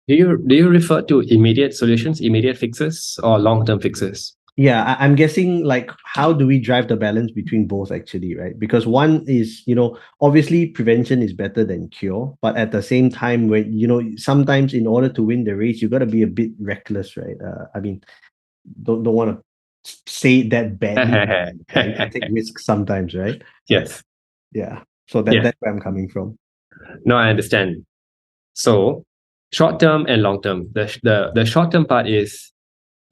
S2: Do you refer to immediate solutions, immediate fixes, or long-term fixes?
S1: Yeah, I'm guessing, like, how do we drive the balance between both actually, right? Because one is, obviously prevention is better than cure, but at the same time, when, sometimes in order to win the race, you got to be a bit reckless, right? I mean, don't want to say it that badly. Yeah, you can take risks sometimes, right?
S2: Yes.
S1: Yeah. So
S2: Yeah.
S1: that's where I'm coming from.
S2: No, I understand. So short term and long term. The short term part is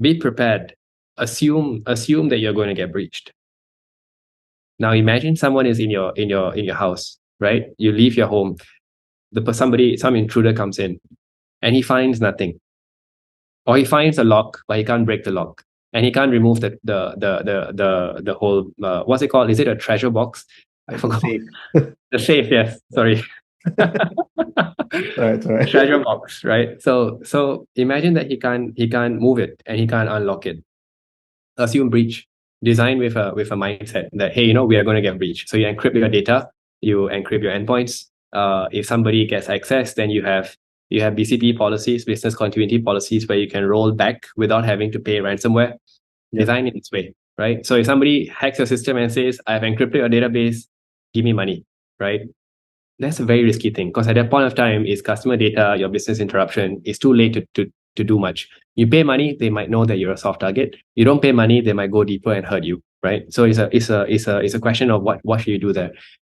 S2: be prepared. Assume that you're going to get breached. Now imagine someone is in your house, right? You leave your home. Some intruder comes in and he finds nothing. Or he finds a lock, but he can't break the lock. And he can't remove the whole what's it called? Is it a treasure box? I forgot.
S1: Safe.
S2: The safe, yes. Sorry.
S1: All right, all right.
S2: Treasure box, right? So imagine that he can't move it and he can't unlock it. Assume breach. Design with a mindset that, hey, we are going to get breached. So you encrypt your data, you encrypt your endpoints. If somebody gets access, then you have BCP policies, business continuity policies, where you can roll back without having to pay ransomware. Design in its way, right? So if somebody hacks your system and says, I've encrypted your database, give me money, right? That's a very risky thing, because at that point of time, it's customer data, your business interruption. It's too late to do much. You pay money, they might know that you're a soft target. You don't pay money, they might go deeper and hurt you, right? So it's a question of what should you do there.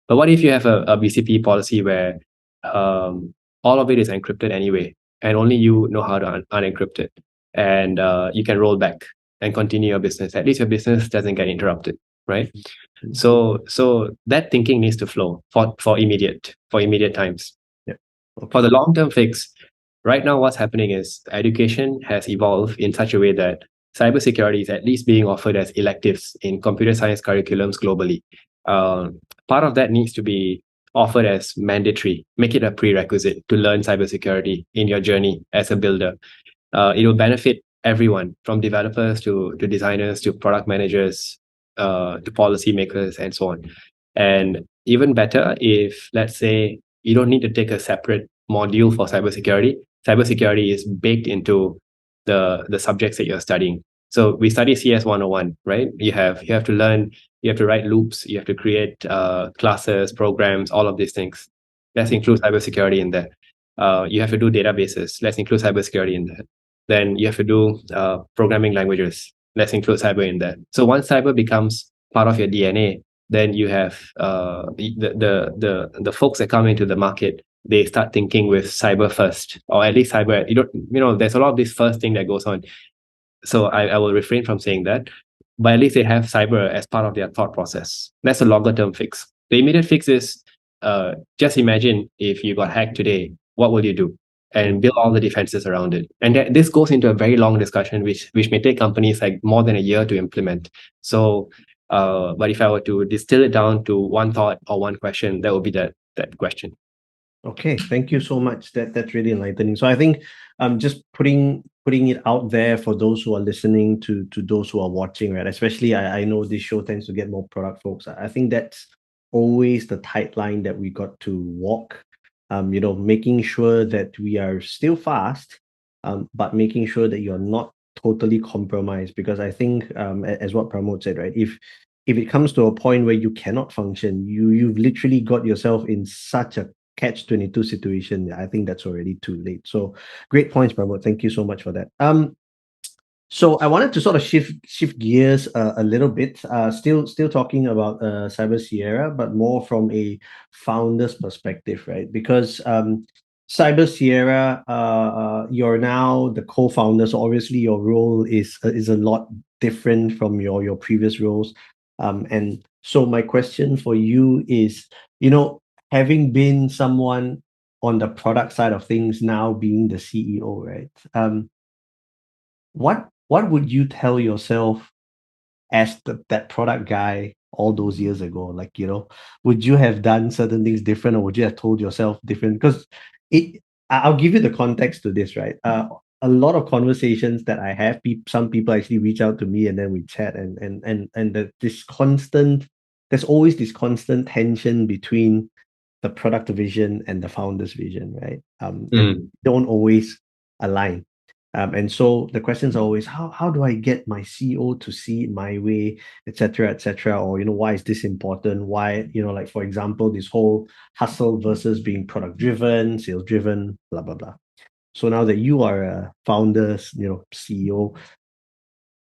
S2: But what if you have a BCP policy where all of it is encrypted anyway, and only you know how to unencrypt it, and you can roll back and continue your business. At least your business doesn't get interrupted, right? So that thinking needs to flow for immediate times.
S1: Yeah. Okay.
S2: For the long-term fix, right now what's happening is education has evolved in such a way that cybersecurity is at least being offered as electives in computer science curriculums globally. Part of that needs to be offered as mandatory. Make it a prerequisite to learn cybersecurity in your journey as a builder. It will benefit everyone, from developers to designers to product managers, to policymakers and so on. And even better, if, let's say, you don't need to take a separate module for cybersecurity. Cybersecurity is baked into the subjects that you're studying. So we study CS 101, right? You have to learn, you have to write loops, you have to create classes, programs, all of these things. Let's include cybersecurity in there. You have to do databases. Let's include cybersecurity in there. Then you have to do programming languages. Let's include cyber in that. So once cyber becomes part of your DNA, then you have the folks that come into the market, they start thinking with cyber first, or at least cyber. There's a lot of this first thing that goes on. So I will refrain from saying that, but at least they have cyber as part of their thought process. That's a longer term fix. The immediate fix is just imagine if you got hacked today, what will you do? and build all the defenses around it. And this goes into a very long discussion, which may take companies like more than a year to implement. So, but if I were to distill it down to one thought or one question, that would be that question.
S1: Okay, thank you so much. That's really enlightening. So I think just putting it out there for those who are listening to those who are watching, right? Especially I know this show tends to get more product folks. I think that's always the tight line that we got to walk. Making sure that we are still fast, but making sure that you're not totally compromised. Because I think as what Pramod said, right? If it comes to a point where you cannot function, you've literally got yourself in such a catch-22 situation. I think that's already too late. So great points, Pramod. Thank you so much for that. So I wanted to sort of shift gears a little bit. Still talking about Cyber Sierra, but more from a founder's perspective, right? Because Cyber Sierra, you're now the co-founder, so obviously your role is a lot different from your previous roles. And so my question for you is, having been someone on the product side of things, now being the CEO, right? What would you tell yourself as that product guy all those years ago? Like, would you have done certain things different, or would you have told yourself different? Because I'll give you the context to this, right? A lot of conversations that I have, some people actually reach out to me and then we chat, there's always this constant tension between the product vision and the founder's vision, right? And don't always align. And so the questions are always, how do I get my CEO to see it my way, et cetera, or, why is this important? Why, like, for example, this whole hustle versus being product driven, sales driven, blah, blah, blah. So now that you are a founder, CEO,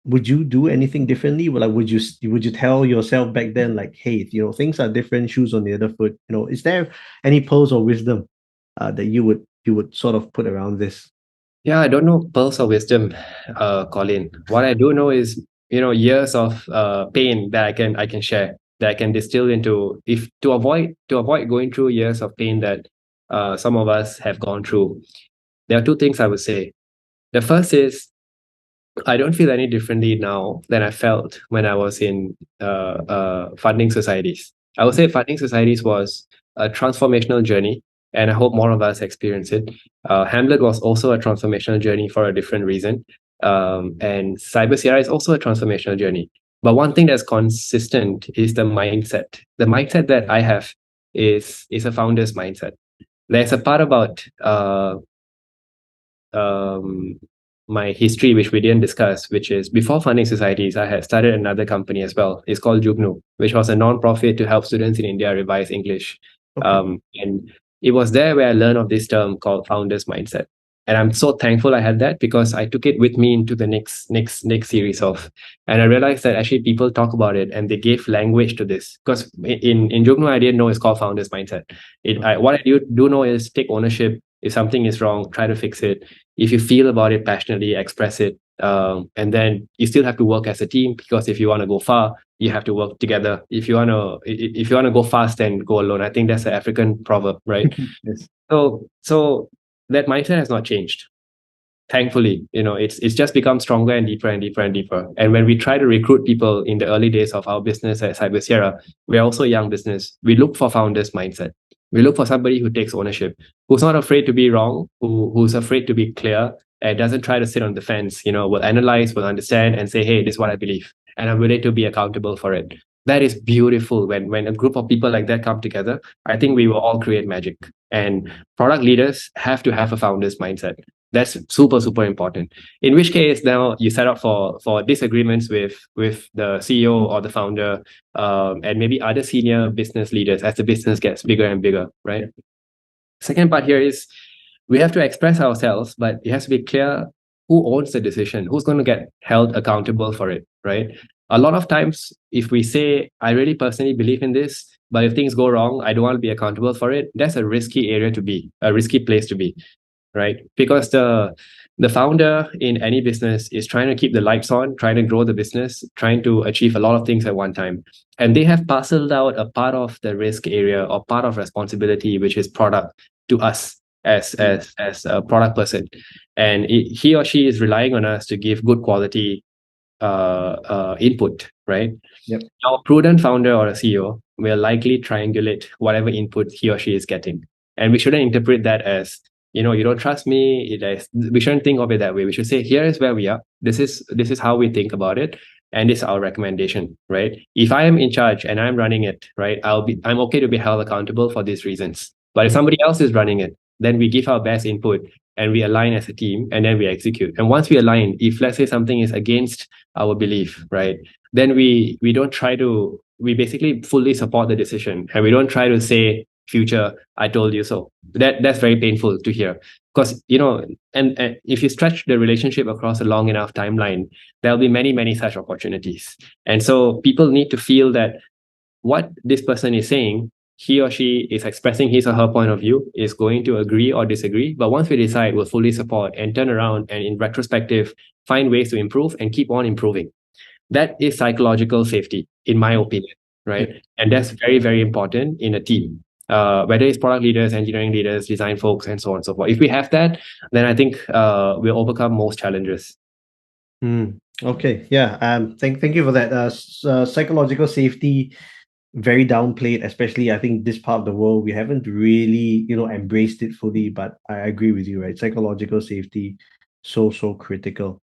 S1: would you do anything differently? Like, would you tell yourself back then, like, hey, things are different, shoes on the other foot? Is there any pearls or wisdom that you would sort of put around this?
S2: Yeah, I don't know pearls of wisdom, Colin. What I do know is, years of pain that I can share, that I can distill into, if to avoid going through years of pain that some of us have gone through. There are two things I would say. The first is, I don't feel any differently now than I felt when I was in funding societies. I would say funding societies was a transformational journey, and I hope more of us experience it. Hmlet was also a transformational journey for a different reason. And Cyber Sierra is also a transformational journey. But one thing that's consistent is the mindset. The mindset that I have is a founder's mindset. There's a part about my history, which we didn't discuss, which is before funding societies, I had started another company as well. It's called Jugnu, which was a non-profit to help students in India revise English. Okay. And it was there where I learned of this term called founder's mindset. And I'm so thankful I had that, because I took it with me into the next series of, and I realized that actually people talk about it and they gave language to this. Because in Jugnu, I didn't know it's called founder's mindset. What I do know is take ownership. If something is wrong, try to fix it. If you feel about it passionately, express it. And then you still have to work as a team, because if you want to go far, you have to work together. If you want to go fast, then go alone. I think that's an African proverb, right? Yes. So that mindset has not changed. Thankfully, it's just become stronger and deeper and deeper and deeper. And when we try to recruit people in the early days of our business at Cyber Sierra, we're also a young business. We look for founders' mindset. We look for somebody who takes ownership, who's not afraid to be wrong, who's afraid to be clear, and doesn't try to sit on the fence. Will analyze, will understand, and say, hey, this is what I believe, and I'm ready to be accountable for it. That is beautiful. When a group of people like that come together, I think we will all create magic. And product leaders have to have a founder's mindset. That's super, super important. In which case, now you set up for disagreements with the CEO or the founder, and maybe other senior business leaders as the business gets bigger and bigger, right? Second part here is we have to express ourselves, but it has to be clear who owns the decision, who's going to get held accountable for it, right? A lot of times, if we say, I really personally believe in this, but if things go wrong, I don't want to be accountable for it, that's a risky area to be, a risky place to be. Right? Because the founder in any business is trying to keep the lights on, trying to grow the business, trying to achieve a lot of things at one time. And they have parceled out a part of the risk area or part of responsibility, which is product, to us as a product person, and he or she is relying on us to give good quality input, right?
S1: Yep.
S2: Now, a prudent founder or a CEO will likely triangulate whatever input he or she is getting. And we shouldn't interpret that as, you don't trust me. We shouldn't think of it that way. We should say, here is where we are. This is how we think about it. And this is our recommendation, right? If I am in charge and I'm running it, right, I'm okay to be held accountable for these reasons. But if somebody else is running it, then we give our best input and we align as a team and then we execute. And once we align, if let's say something is against our belief, right, then we don't try to, we basically fully support the decision, and we don't try to say future, I told you so. That's very painful to hear, because and if you stretch the relationship across a long enough timeline, there'll be many such opportunities. And so people need to feel that what this person is saying, he or she is expressing his or her point of view, is going to agree or disagree. But once we decide, we'll fully support and turn around and in retrospective, find ways to improve and keep on improving. That is psychological safety, in my opinion, right?
S1: Yep.
S2: And that's very important in a team, whether it's product leaders, engineering leaders, design folks, and so on and so forth. If we have that, then I think we'll overcome most challenges.
S1: Okay. Yeah. Thank you for that. Psychological safety, very downplayed, especially I think this part of the world, we haven't really, embraced it fully, but I agree with you, right? Psychological safety, so critical.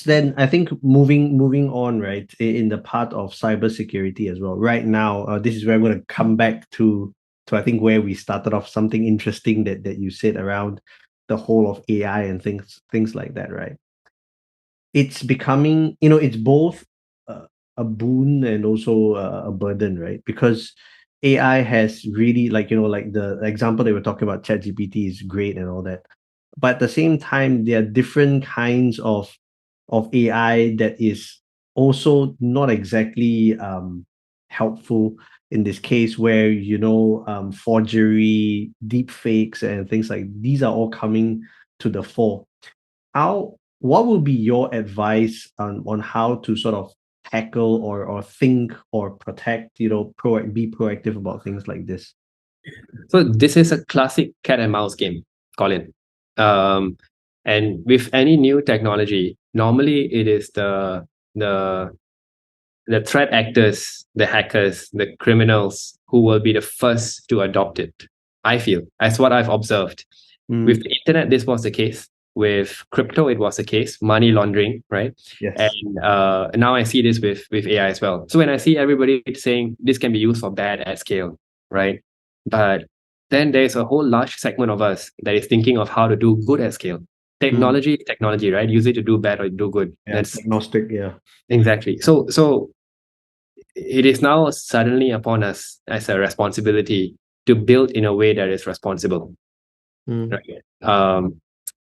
S1: Then I think moving on, right, in the part of cybersecurity as well. Right now, this is where I'm going to come back to I think where we started off, something interesting that you said around the whole of AI and things like that, right? It's becoming, it's both a boon and also a burden, right? Because AI has really, like, like the example they were talking about, ChatGPT is great and all that. But at the same time, there are different kinds of AI that is also not exactly helpful in this case, where forgery, deep fakes, and things like these are all coming to the fore. What would be your advice on how to sort of tackle or think or protect, be proactive about things like this?
S2: So this is a classic cat and mouse game, Colin. And with any new technology, normally it is the threat actors, the hackers, the criminals who will be the first to adopt it. I feel that's what I've observed. With the internet, this was the case. With crypto, it was the case. Money laundering, right?
S1: Yes.
S2: And now I see this with AI as well. So when I see everybody saying this can be used for bad at scale, right? But then there's a whole large segment of us that is thinking of how to do good at scale. Technology, right? Use it to do bad or do good.
S1: Yeah,
S2: That's
S1: agnostic. Yeah.
S2: exactly. So it is now suddenly upon us as a responsibility to build in a way that is responsible. Right?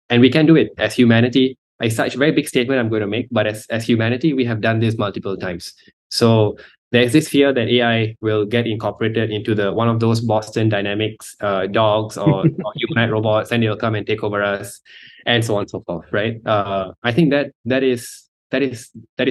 S2: And we can do it as humanity. It's such a very big statement I'm going to make, but as humanity, we have done this multiple times. So there's this fear that AI will get incorporated into one of those Boston Dynamics dogs or humanoid robots, and they'll come and take over us, and so on and so forth. Right? I think that is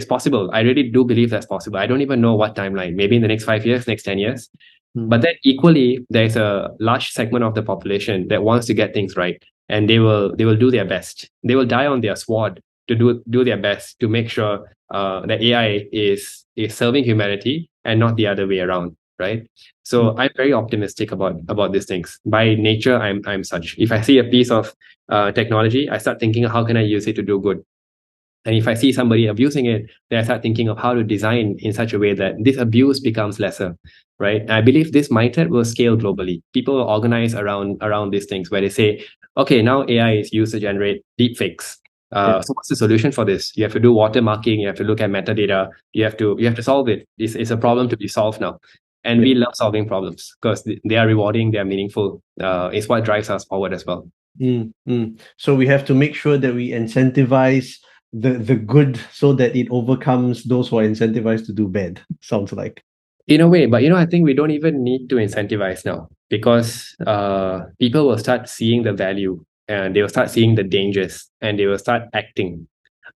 S2: possible. I really do believe that's possible. I don't even know what timeline. Maybe in the next 5 years, next 10 years. But then equally, there's a large segment of the population that wants to get things right, and they will do their best. They will die on their sword to do their best to make sure that AI is serving humanity and not the other way around, right? So I'm very optimistic about these things. By nature, I'm such. If I see a piece of technology, I start thinking, how can I use it to do good? And if I see somebody abusing it, then I start thinking of how to design in such a way that this abuse becomes lesser, right? And I believe this mindset will scale globally. People will organize around these things where they say, okay, now AI is used to generate deepfakes. So what's the solution for this? You have to do watermarking. You have to look at metadata. You have to solve it. It's a problem to be solved now. And we love solving problems because they are rewarding, they are meaningful. It's what drives us forward as well.
S1: So we have to make sure that we incentivize the good so that it overcomes those who are incentivized to do bad, sounds like.
S2: In a way, but I think we don't even need to incentivize now, because people will start seeing the value, and they will start seeing the dangers, and they will start acting.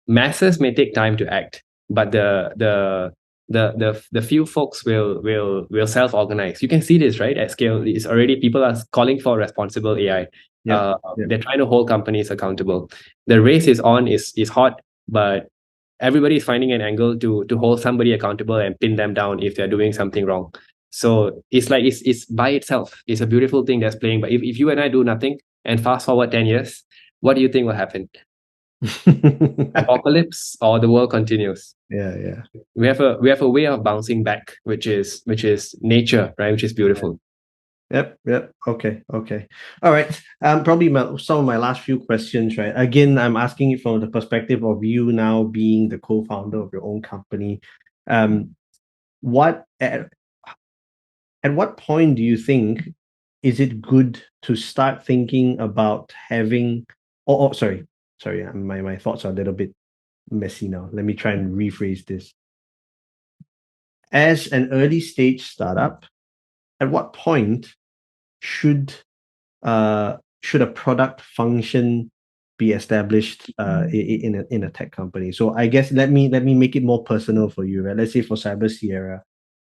S2: Masses may take time to act, but the the few folks will self-organize. You can see this, right? At scale, it's already people are calling for responsible AI.
S1: Yeah.
S2: They're trying to hold companies accountable. The race is on, is hot, but everybody is finding an angle to hold somebody accountable and pin them down if they're doing something wrong. So it's like it's by itself. It's a beautiful thing that's playing. But if you and I do nothing and fast forward 10 years, what do you think will happen? Apocalypse, or the world continues?
S1: Yeah.
S2: We have a way of bouncing back, which is nature, right? Which is beautiful.
S1: Yep. Okay. All right. Probably some of my last few questions, right? Again, I'm asking it from the perspective of you now being the co-founder of your own company. What at what point do you think is it good to start thinking about having? Oh, sorry. My thoughts are a little bit messy now. Let me try and rephrase this. As an early stage startup, at what point should a product function be established in a tech company? So I guess let me make it more personal for you, right? Let's say for Cyber Sierra,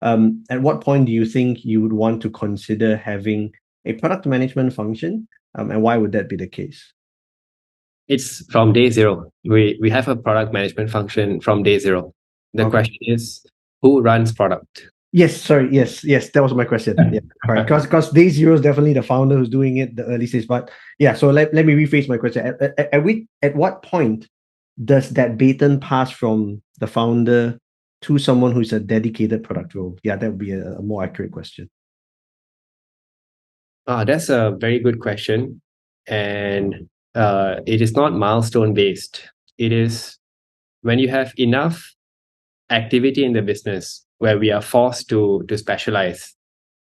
S1: at what point do you think you would want to consider having a product management function, and why would that be the case?
S2: It's from day zero. We have a product management function from day zero. The question is, who runs product?
S1: Yes, sorry. Yes, that was my question. Yeah, correct. Because day zero is definitely the founder who's doing it, the early stage. But yeah, so let me rephrase my question. At what point does that baton pass from the founder to someone who's a dedicated product role? Yeah, that would be a more accurate question.
S2: That's a very good question. And it is not milestone based. It is when you have enough activity in the business where we are forced to specialize,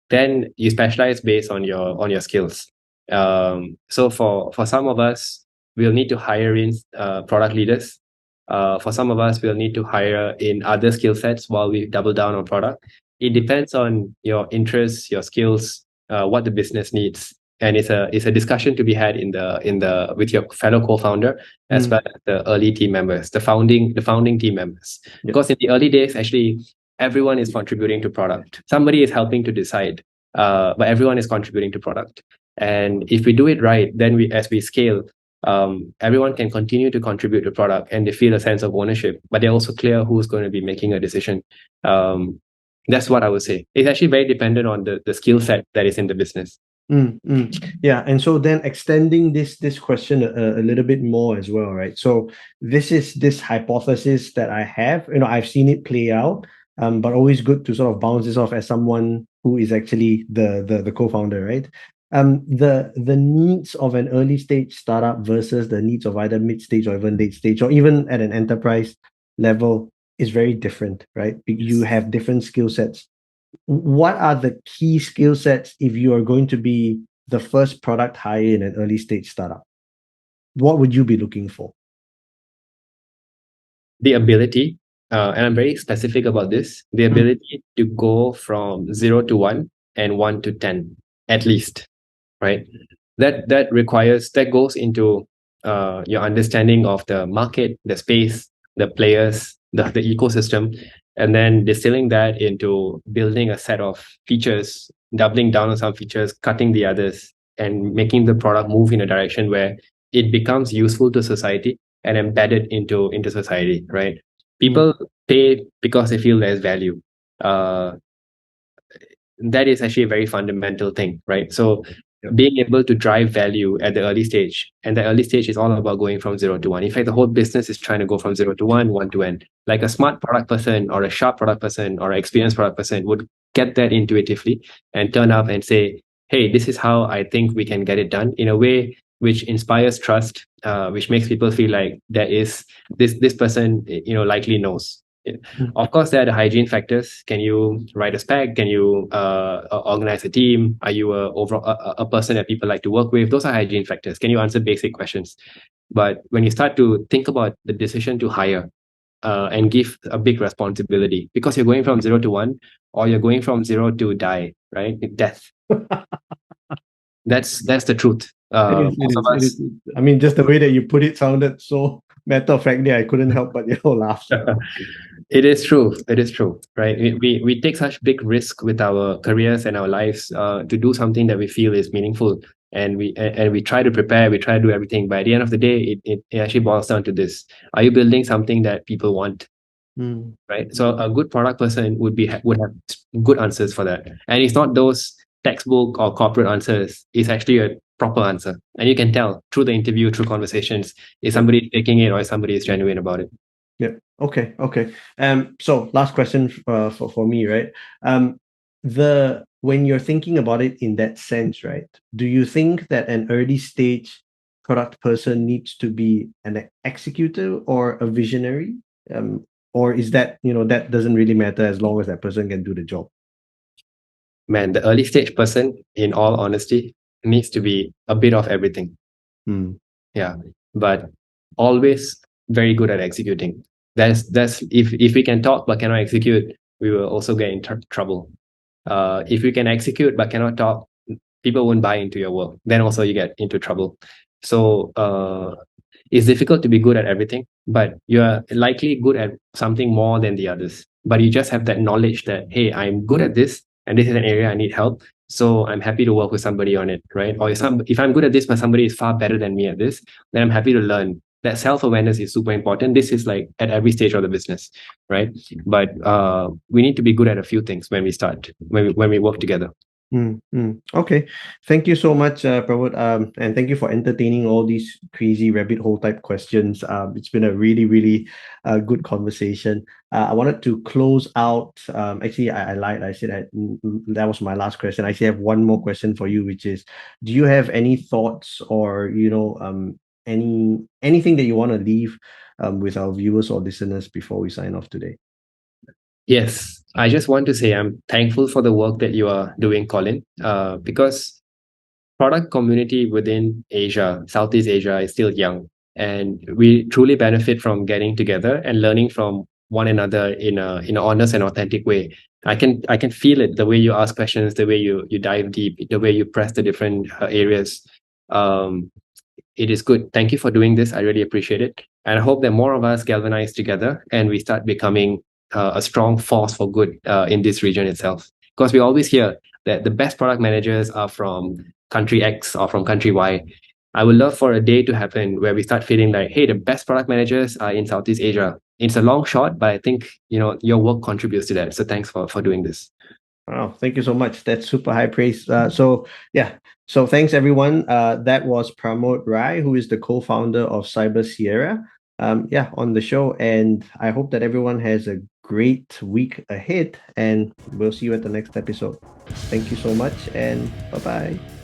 S2: then you specialize based on your skills. So for some of us, we'll need to hire in product leaders. For some of us, we'll need to hire in other skill sets while we double down on product. It depends on your interests, your skills, what the business needs, and it's a discussion to be had in the with your fellow co-founder as well as the early team members, the founding team members. Because in the early days, actually, everyone is contributing to product. Somebody is helping to decide, but everyone is contributing to product. And if we do it right, then as we scale, everyone can continue to contribute to product and they feel a sense of ownership, but they're also clear who's going to be making a decision. That's what I would say. It's actually very dependent on the skill set that is in the business.
S1: Yeah, and so then extending this question a little bit more as well, right? So this is this hypothesis that I have. I've seen it play out, but always good to sort of bounce this off as someone who is actually the co-founder, right? The needs of an early stage startup versus the needs of either mid stage or even late stage or even at an enterprise level is very different, right? You have different skill sets. What are the key skill sets if you are going to be the first product hire in an early stage startup? What would you be looking for?
S2: The ability, and I'm very specific about this, the ability to go from 0 to 1 and 1 to 10, at least, right? That goes into your understanding of the market, the space, the players, the ecosystem, and then distilling that into building a set of features, doubling down on some features, cutting the others, and making the product move in a direction where it becomes useful to society and embedded into society, right? People pay because they feel there's value. That is actually a very fundamental thing, right? So being able to drive value at the early stage, and the early stage is all about going from 0 to 1. In fact, the whole business is trying to go from 0 to 1, 1 to n. Like a smart product person or a sharp product person or an experienced product person would get that intuitively and turn up and say, hey, this is how I think we can get it done in a way which inspires trust, which makes people feel like there is this person, likely knows. Of course, there are the hygiene factors. Can you write a spec? Can you organize a team? Are you a person that people like to work with? Those are hygiene factors. Can you answer basic questions? But when you start to think about the decision to hire and give a big responsibility, because you're going from 0 to 1, or you're going from 0 to die, right? Death. That's the truth.
S1: It is. I mean, just the way that you put it sounded so matter of factly. I couldn't help but laugh.
S2: It is true. It is true, right? We take such big risk with our careers and our lives to do something that we feel is meaningful, and we try to prepare, we try to do everything. But at the end of the day, it actually boils down to this: Are you building something that people want?
S1: Mm.
S2: Right. So a good product person would have good answers for that, and it's not those textbook or corporate answers. It's actually a proper answer, and you can tell through the interview, through conversations, if somebody is taking it or if somebody is genuine about it.
S1: Yeah. Okay. Okay. So last question for me, right? When you're thinking about it in that sense, right? Do you think that an early stage product person needs to be an executor or a visionary? Or is that, that doesn't really matter as long as that person can do the job?
S2: Man, the early stage person, in all honesty, needs to be a bit of everything.
S1: Hmm.
S2: Yeah, but always very good at executing. That's if we can talk but cannot execute, we will also get in trouble. If we can execute but cannot talk, people won't buy into your work. Then also you get into trouble. So it's difficult to be good at everything, but you are likely good at something more than the others. But you just have that knowledge that, hey, I'm good at this, and this is an area I need help. So I'm happy to work with somebody on it, right? Or if I'm good at this, but somebody is far better than me at this, then I'm happy to learn. That self-awareness is super important. This is like at every stage of the business, right? But we need to be good at a few things when we start, when we work together.
S1: Okay. Thank you so much, Pramodh. And thank you for entertaining all these crazy rabbit hole type questions. It's been a really, really good conversation. I wanted to close out. Actually, I lied. I said that was my last question. I actually have one more question for you, which is, do you have any thoughts or, anything that you want to leave with our viewers or listeners before we sign off today?
S2: Yes, I just want to say I'm thankful for the work that you are doing, Colin, because product community within Asia, Southeast Asia, is still young, and we truly benefit from getting together and learning from one another in an honest and authentic way. I can feel it, the way you ask questions, the way you dive deep, the way you press the different areas. Um, it is good. Thank you for doing this. I really appreciate it. And I hope that more of us galvanize together and we start becoming a strong force for good in this region itself. Because we always hear that the best product managers are from country X or from country Y. I would love for a day to happen where we start feeling like, hey, the best product managers are in Southeast Asia. It's a long shot, but I think your work contributes to that. So thanks for doing this.
S1: Wow, thank you so much. That's super high praise. So thanks everyone. That was Pramodh Rai, who is the co-founder of Cyber Sierra. On the show, and I hope that everyone has a great week ahead, and we'll see you at the next episode. Thank you so much, and bye bye.